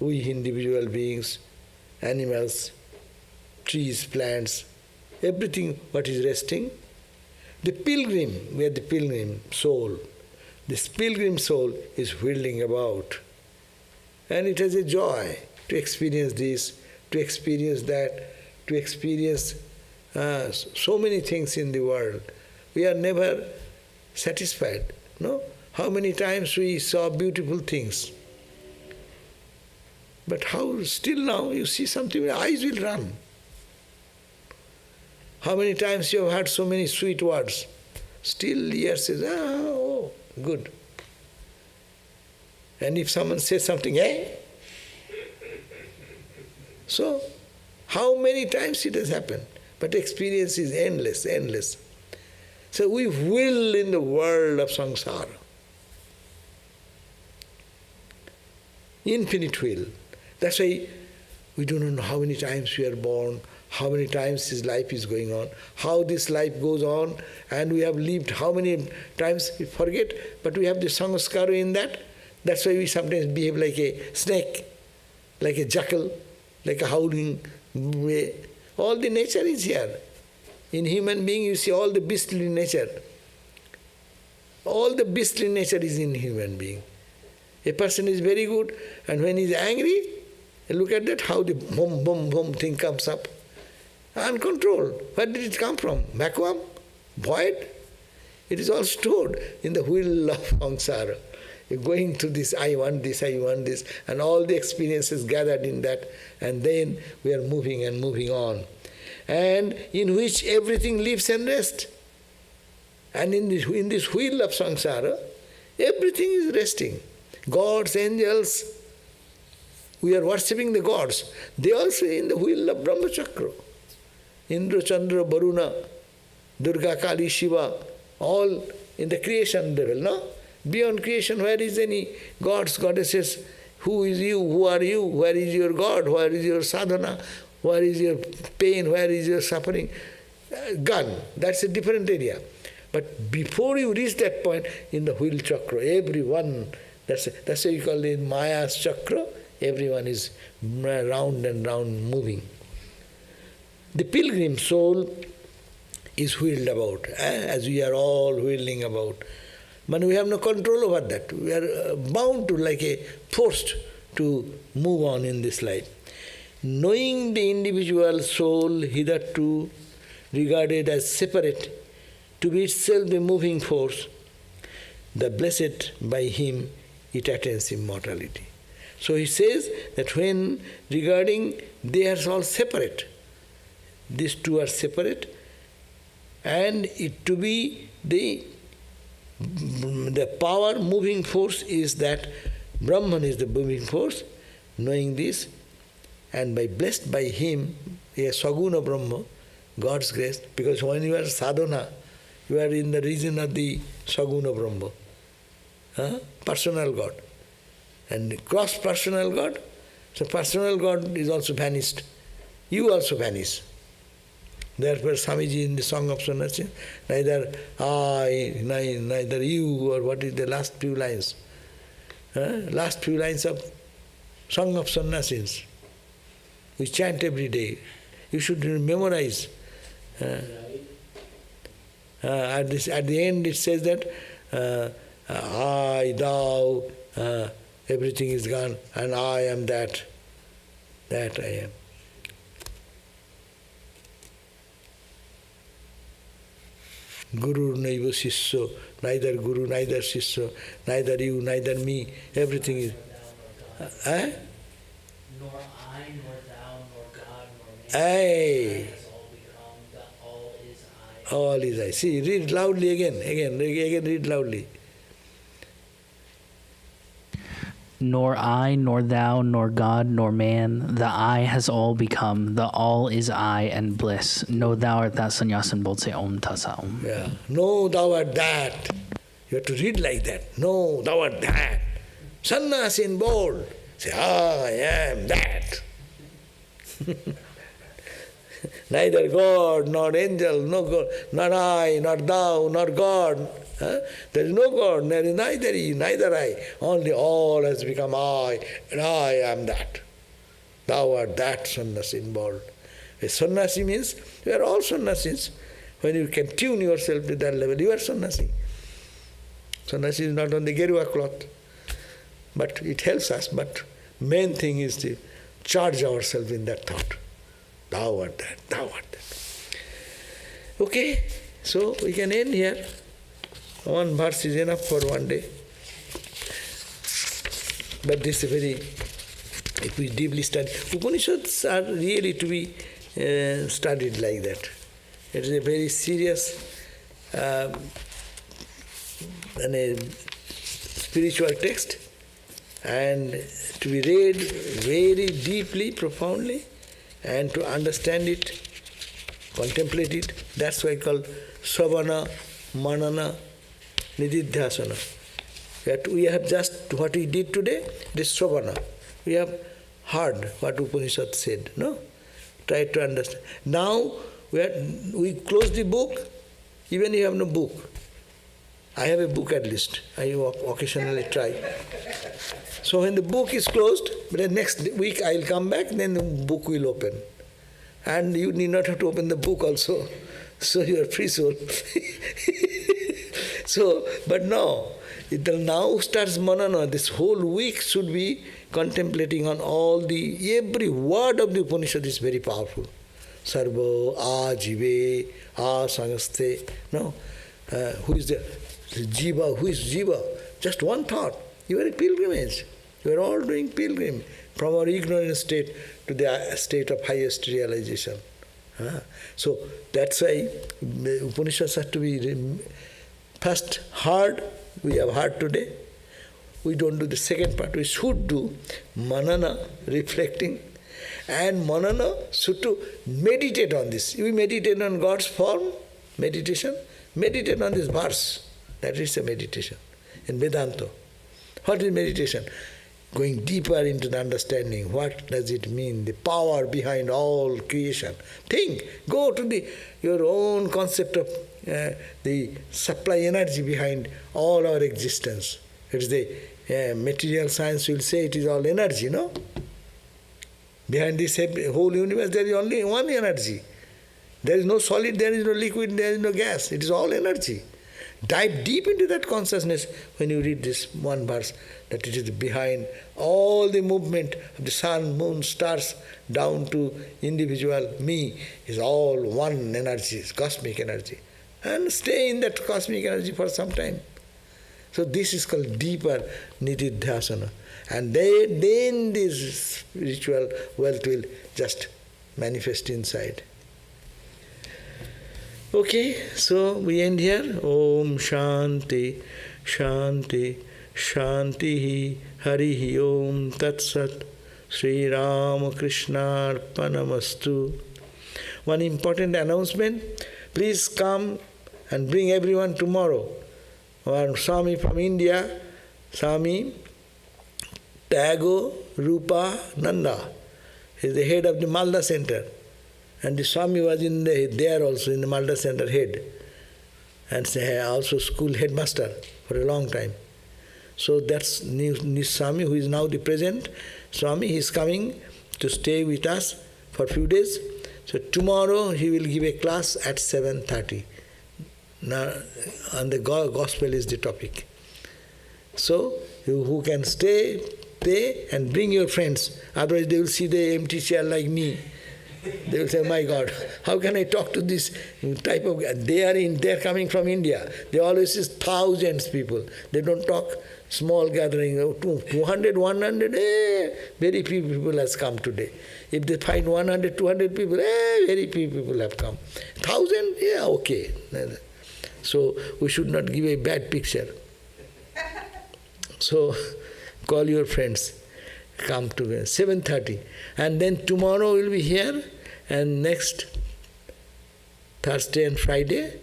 we individual beings, animals, trees, plants, everything what is resting, the pilgrim, we are the pilgrim soul. This pilgrim soul is whirling about. And it has a joy to experience this, to experience that, to experience so many things in the world. We are never satisfied. No? How many times we saw beautiful things. But how still now you see something, your eyes will run. How many times you have heard so many sweet words. Still ear says, oh, good. And if someone says something, So, how many times it has happened? But experience is endless, endless. So we will in the world of samsara. Infinite will. That's why we do not know how many times we are born, how many times this life is going on, how this life goes on, and we have lived how many times we forget, but we have the samskara in that. That's why we sometimes behave like a snake, like a jackal, like a howling. All the nature is here. In human being you see all the beastly nature. All the beastly nature is in human being. A person is very good, and when he is angry, look at that, how the boom, boom, boom thing comes up. Uncontrolled. Where did it come from? Vacuum? Void? It is all stored in the wheel of samsara. You're going through this, I want this, and all the experiences gathered in that, and then we are moving and moving on. And in which everything lives and rests. And in this wheel of samsara, everything is resting. Gods, angels, we are worshipping the gods. They also in the wheel of Brahmachakra. Indra, Chandra, Varuna, Durga, Kali, Shiva, all in the creation level, no? Beyond creation, where is any gods, goddesses? Who is you? Who are you? Where is your God? Where is your sadhana? Where is your pain? Where is your suffering? Gone. That's a different area. But before you reach that point, in the wheel chakra, everyone, that's why you call it Maya's chakra, everyone is round and round moving. The pilgrim soul is wheeled about, as we are all wheeling about. But we have no control over that. We are bound to, like a forced to move on in this life. Knowing the individual soul hitherto regarded as separate, to be itself the moving force, the blessed by him, it attains immortality. So he says that when regarding they are all separate, these two are separate, and it to be the power, moving force is that Brahman is the moving force, knowing this, and blessed by him, a Saguna Brahma, God's grace, because when you are sadhana, you are in the region of the Saguna Brahma, personal God. And cross personal God, so personal God is also vanished. You also vanish. Therefore, Swamiji in the Song of Sannyasi, neither I, neither you, or what is the last few lines? Last few lines of Song of Sannyasis. We chant every day. You should memorize. At the end it says that I, thou, everything is gone, and I am that. That I am. Guru naiva sisya, neither Guru, neither Sisya, neither you, neither me, everything is. Nor I, nor thou, nor God, nor man. Aye. Has all become, the all is I. All is I. See, read loudly again, read loudly. Nor I, nor thou, nor God, nor man, the I has all become, the all is I and bliss. Know thou art that sannyasin bolse om tasa om. Yeah. No, thou art that. You have to read like that. No, thou art that. Sannyasi in bold. Say, I am that. Neither God, nor angel, no God, not I, not thou, not God. There is no God, there is neither he, neither I. Only all has become I, and I am that. Thou art that, sannyasi in bold. A sannyasi means, we are all sannyasis. When you can tune yourself to that level, you are sannyasi. Sannyasi is not on the gerua cloth, but it helps us. But main thing is to charge ourselves in that thought. Thou art that, thou art that. Okay, so we can end here. One verse is enough for one day. But this is very, if we deeply study, Upanishads are really to be studied like that. It is a very serious and a spiritual text, and to be read very deeply, profoundly, and to understand it, contemplate it. That's why I call Savana, Manana, Nididhyasana. We have just what we did today, this Savana. We have heard what Upanishad said, no? Try to understand. Now we close the book, even if you have no book. I have a book at least. I occasionally try. So when the book is closed, the next week I will come back, then the book will open. And you need not have to open the book also. So you are free soul. So, but no, it now starts manana. This whole week should be contemplating on every word of the Upanishad is very powerful. Sarva, jive, sangaste. No, who is the jiva? Who is jiva? Just one thought. You are a pilgrimage. You are all doing pilgrim from our ignorant state to the state of highest realization. So that's why the Upanishads have to be first heard. We have heard today. We don't do the second part. We should do manana, reflecting, and manana should to meditate on this. We meditate on God's form, meditation. Meditate on this verse. That is a meditation in Vedanta. What is meditation? Going deeper into the understanding. What does it mean? The power behind all creation. Think. Go to your own concept of the supply energy behind all our existence. It is the material science will say it is all energy, no? Behind this whole universe there is only one energy. There is no solid, there is no liquid, there is no gas. It is all energy. Dive deep into that consciousness when you read this one verse, that it is behind all the movement of the sun, moon, stars, down to individual me, is all one energy, cosmic energy. And stay in that cosmic energy for some time. So this is called deeper nididhyasana. And then this spiritual wealth will just manifest inside. Okay, so we end here. Om Shanti, Shanti, Shanti, Harihi Om Tat Sat, Sri Ramakrishna Arpanamastu. One important announcement, please come and bring everyone tomorrow. Our Swami from India, Swami Tago Rupa Nanda, he is the head of the Malda Center. And the Swami was there also in the Malda Center head. And also school headmaster for a long time. So that's new Swami who is now the present Swami. He is coming to stay with us for a few days. So tomorrow he will give a class at 7:30. Now, and the gospel is the topic. So who can stay and bring your friends. Otherwise they will see the empty chair like me. They will say, my God, how can I talk to this type of guy? They are coming from India. They always see thousands people. They don't talk small gathering, 200, 100, very few people has come today. If they find 100, 200 people, very few people have come. 1,000, yeah, okay. So we should not give a bad picture. So call your friends, come to 7:30. And then tomorrow we'll be here, and next Thursday and Friday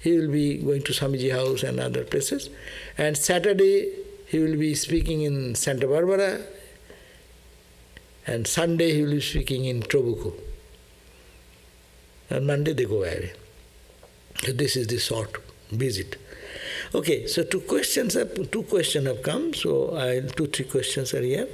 he will be going to Swamiji house and other places. And Saturday he will be speaking in Santa Barbara, and Sunday he will be speaking in Trabuco. And Monday they go away. So this is the short visit. Okay, so two questions have come, so 2-3 questions are here.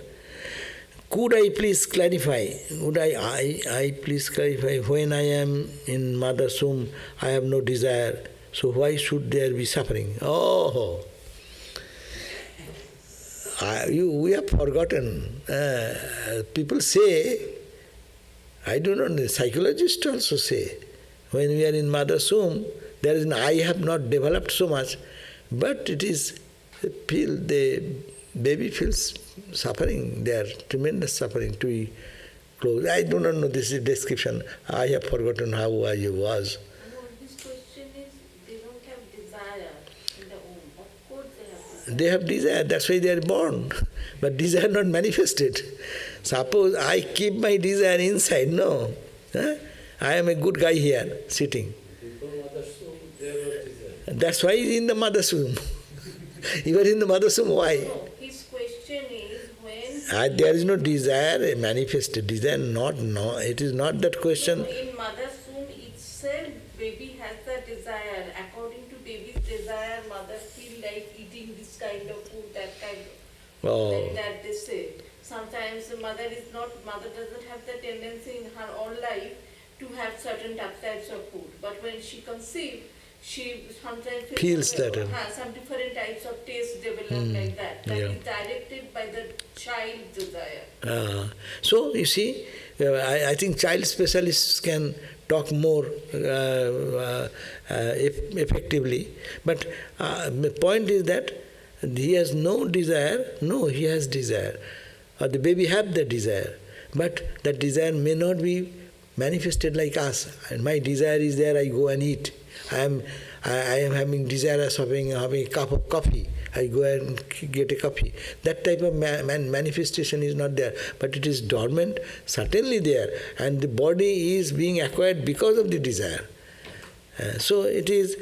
Could I please clarify, I please clarify, when I am in mother's womb, I have no desire, so why should there be suffering? Oh, we have forgotten. People say, I don't know, the psychologists also say, when we are in mother's womb, there is I have not developed so much, but it is, the baby feels suffering, there, tremendous suffering to be close. I do not know, this is description. I have forgotten how I was. No, this question is, they don't have desire in the womb. Of course they have desire. They have desire, that's why they are born. But desire not manifested. Suppose I keep my desire inside, no. I am a good guy here, sitting. That's why he's in the mother's womb. You are in the mother's womb, why? No, his question is when... There is no desire, manifested desire, it is not that question. In mother's womb itself, baby has the desire. According to baby's desire, mother feel like eating this kind of food, that kind of food, that they say. Sometimes the mother doesn't have the tendency in her own life to have certain types of food. But when she conceives, she sometimes feels that some different types of taste develop like that. That is directed by the child's desire. So you see, I think child specialists can talk more effectively. But the point is that he has no desire. No, he has desire. Or the baby have the desire. But that desire may not be manifested like us. And my desire is there, I go and eat. I am having desire of having a cup of coffee. I go and get a coffee. That type of manifestation is not there. But it is dormant, certainly there. And the body is being acquired because of the desire. So it is,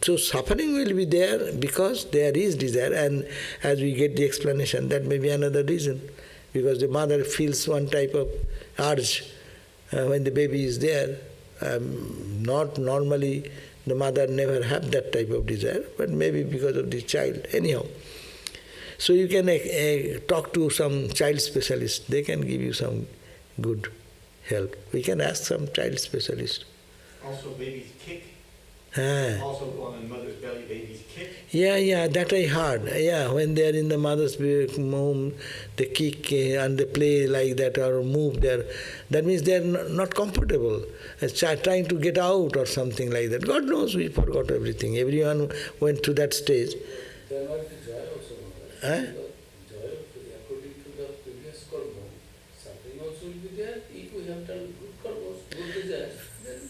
so suffering will be there because there is desire. And as we get the explanation, that may be another reason. Because the mother feels one type of urge when the baby is there. Not normally, the mother never have that type of desire, but maybe because of the child. Anyhow, so you can talk to some child specialist. They can give you some good help. We can ask some child specialist. Also, babies kick. Also, on the mother's belly, babies kick. Yeah, that I heard. Yeah, when they are in the mother's womb, they kick and they play like that or move there. That means they are not comfortable. Trying to get out or something like that. God knows, we forgot everything. Everyone went to that stage. There might be joy also. Joy, according to the previous karma, suffering also will be there. If we have done good karmas, good desires, then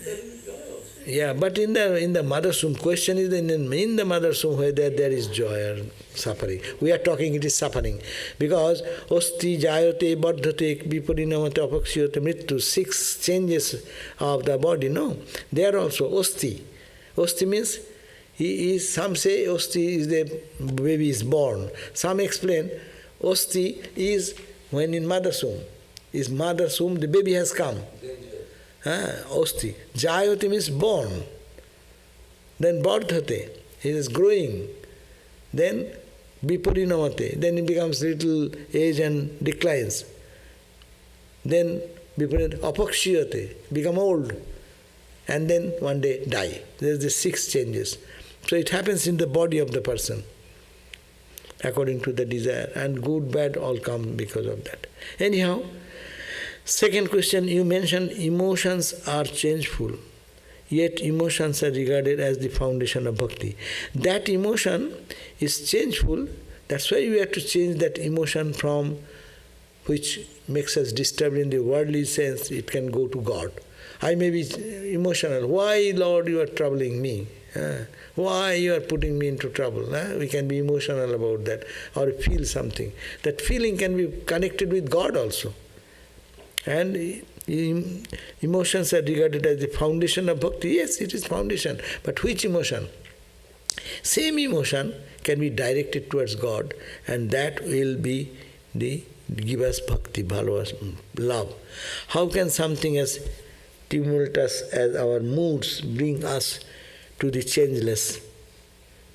there will be joy also. Yeah, but in the mother's womb, question is in the mother's womb whether there is joy or suffering. We are talking it is suffering. Because osti, jayate, baddhate, viparinamate, apakshyote, mrityu, 6 changes of the body, no? They are also osti. Osti means some say osti is the baby is born. Some explain osti is when in mother's womb. Is mother's womb, the baby has come. Osti. Jayate means born. Then baddhate, he is growing. Then viparinamate, then he becomes little age and declines. Then apakshyote, become old. And then one day die. There is the 6 changes. So it happens in the body of the person, according to the desire. And good, bad all come because of that. Anyhow, second question, you mentioned emotions are changeful, yet emotions are regarded as the foundation of bhakti. That emotion is changeful, that's why we have to change that emotion from which makes us disturbed in the worldly sense, it can go to God. I may be emotional. Why, Lord, you are troubling me? Why you are putting me into trouble? We can be emotional about that or feel something. That feeling can be connected with God also. And emotions are regarded as the foundation of bhakti. Yes, it is foundation. But which emotion? Same emotion can be directed towards God, and that will be give us bhakti, love. How can something as tumultuous as our moods bring us to the changeless,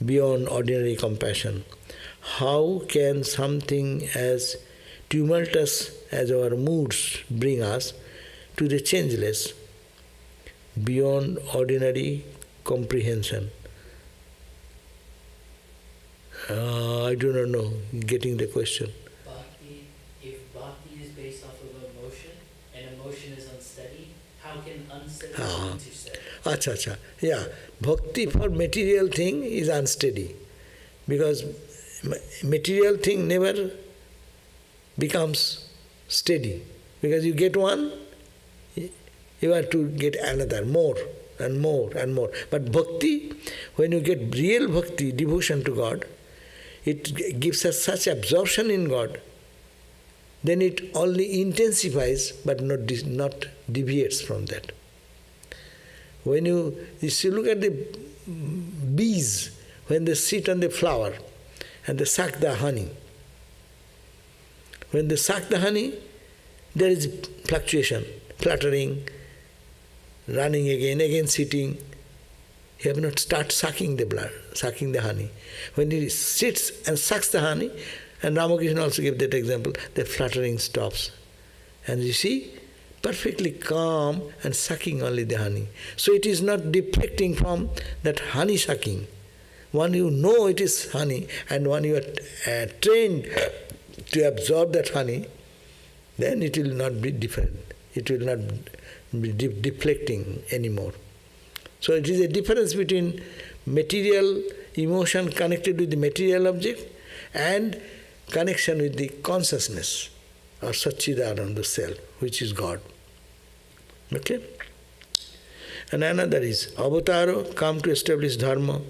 beyond ordinary compassion? How can something as tumultuous as our moods bring us to the changeless, beyond ordinary comprehension? I do not know, getting the question. Bhakti, if bhakti is based off of emotion, and emotion is unsteady, how can unsteady lead to steady? Acha. Yeah, bhakti for material thing is unsteady. Because material thing never becomes steady. Because you get one, you have to get another, more and more and more. But bhakti, when you get real bhakti, devotion to God, it gives us such absorption in God, then it only intensifies but not deviates from that. When you look at the bees, when they sit on the flower and they suck the honey, when they suck the honey, there is fluctuation, fluttering, running again sitting. You have not start sucking the blood, sucking the honey. When he sits and sucks the honey, and Ramakrishna also gave that example, the fluttering stops. And you see, perfectly calm and sucking only the honey. So it is not deflecting from that honey sucking. When you know it is honey, and when you are trained to absorb that honey, then it will not be different. It will not be deflecting anymore. So it is a difference between material emotion connected with the material object and connection with the consciousness or Satchidananda self, which is God. Okay? And another is avataro come to establish dharma.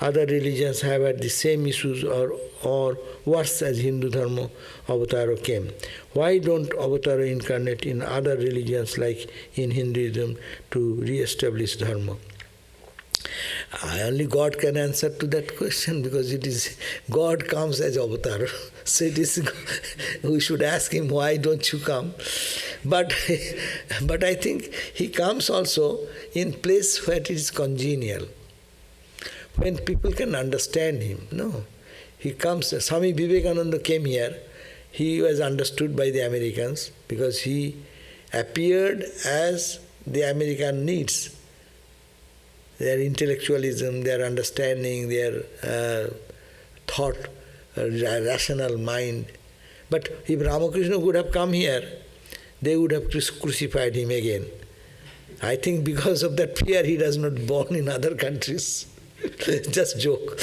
Other religions have had the same issues or worse as Hindu dharma, avataro came. Why don't avataro incarnate in other religions like in Hinduism to re-establish dharma? Only God can answer to that question, because it is God comes as avatar. So it is we should ask him, why don't you come? But I think he comes also in place where it is congenial, when people can understand him. No, he comes. Swami Vivekananda came here. He was understood by the Americans because he appeared as the American needs. Their intellectualism, their understanding, their thought, rational mind. But if Ramakrishna would have come here, they would have crucified him again. I think because of that fear he does not born in other countries. Just joke.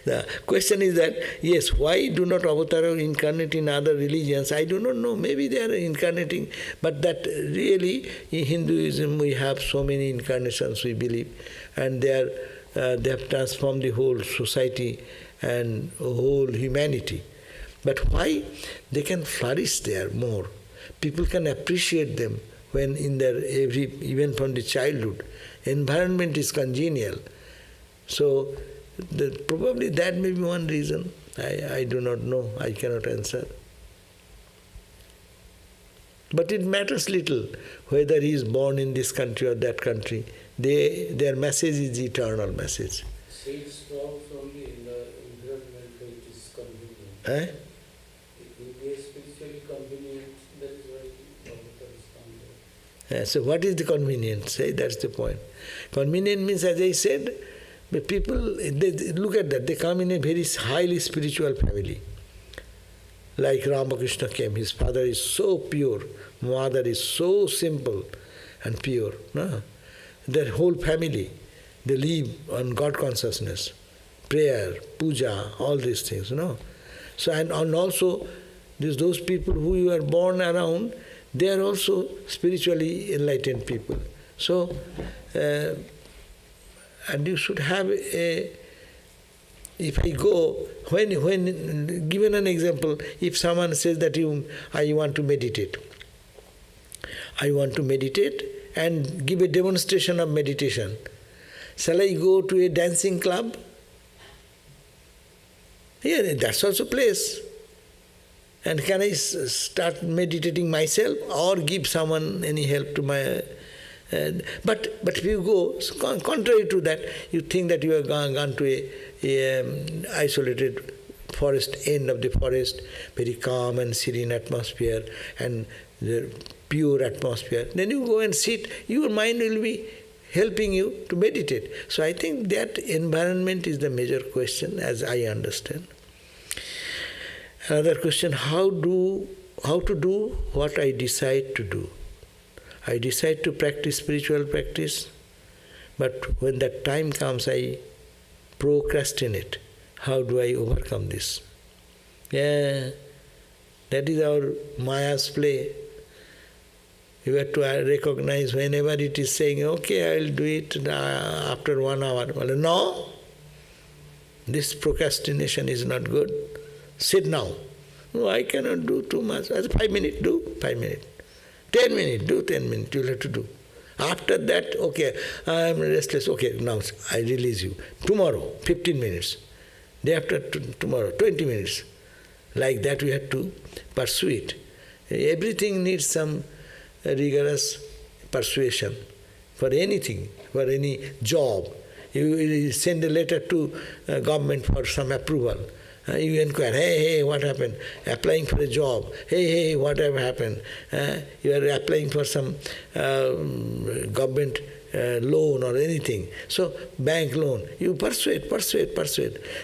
The question is that, yes, why do not avatara incarnate in other religions? I do not know. Maybe they are incarnating, but that really in Hinduism we have so many incarnations, we believe, and they have transformed the whole society and whole humanity. But why they can flourish there more? People can appreciate them when in their even from the childhood, environment is congenial. So probably that may be one reason. I do not know. I cannot answer. But it matters little whether he is born in this country or that country. Their message is the eternal message. Seed strong only in the environment where it is convenient. Eh? It will be spiritually convenient, that is why Bhagavatam is found there. So what is the convenience? That's the point. Convenient means, as I said, the people, they look at that, they come in a very highly spiritual family. Like Ramakrishna came, his father is so pure, mother is so simple and pure. No? Their whole family, they live on God consciousness, prayer, puja, all these things. No? So and also those people who you are born around, they are also spiritually enlightened people. So, and you should have a, if I go, when given an example, if someone says that I want to meditate and give a demonstration of meditation, shall I go to a dancing club? Yeah, that's also place. And can I start meditating myself or give someone any help to my... But if you go, contrary to that, you think that you have gone to a isolated forest, end of the forest, very calm and serene atmosphere and the pure atmosphere. Then you go and sit, your mind will be helping you to meditate. So I think that environment is the major question, as I understand. Another question, how to do what I decide to do. I decide to practice spiritual practice, but when that time comes, I procrastinate. How do I overcome this? Yeah, that is our Maya's play. You have to recognize whenever it is saying, okay, I will do it after 1 hour. Well, no, this procrastination is not good. Sit now. No, I cannot do too much. 5 minutes, do 5 minutes. 10 minutes, do 10 minutes, you will have to do. After that, okay, I am restless, okay, now I release you. Tomorrow, 15 minutes. Day after tomorrow, 20 minutes. Like that we have to pursue it. Everything needs some rigorous persuasion. For anything, for any job. You send a letter to government for some approval. You inquire, hey, what happened? Applying for a job. Hey, whatever happened? You are applying for some government loan or anything. So, bank loan. You persuade.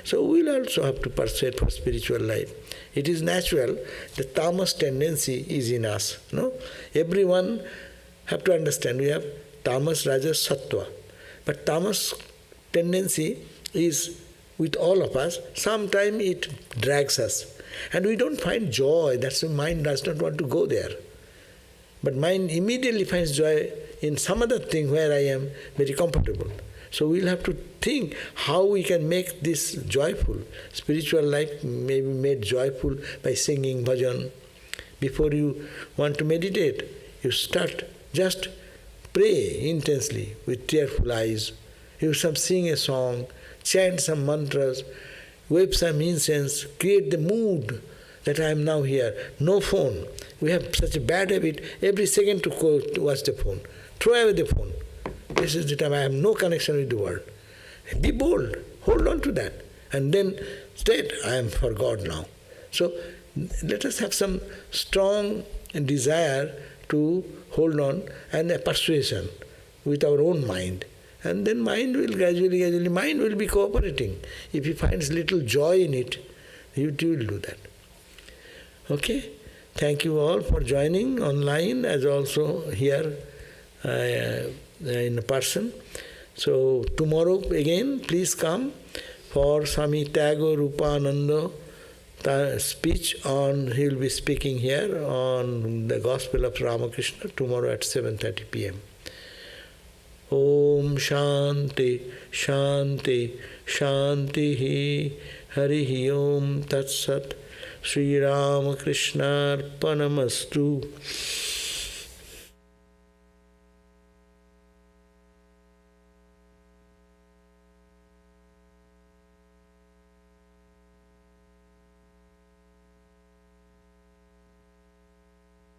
So, we will also have to persuade for spiritual life. It is natural. The tamas tendency is in us. No? Everyone have to understand. We have tamas, rajas, sattva. But tamas tendency is with all of us, sometimes it drags us. And we don't find joy. That's why mind does not want to go there. But mind immediately finds joy in some other thing where I am very comfortable. So we'll have to think how we can make this joyful. Spiritual life may be made joyful by singing bhajan. Before you want to meditate, you start, just pray intensely with tearful eyes. You sing a song, chant some mantras, wave some incense, create the mood that I am now here. No phone. We have such a bad habit, every second to watch the phone. Throw away the phone. This is the time I have no connection with the world. Be bold. Hold on to that. And then state, I am for God now. So let us have some strong desire to hold on and a persuasion with our own mind. And then mind will gradually, mind will be cooperating. If he finds little joy in it, he will do that. Okay? Thank you all for joining online as also here in person. So tomorrow again, please come for Swami Tagore Upananda speech on, he will be speaking here on the Gospel of Ramakrishna tomorrow at 7:30 p.m. Om Shanti Shanti Shanti Harihi Om Tat Sat Sri Ramakrishna Arpanamastu.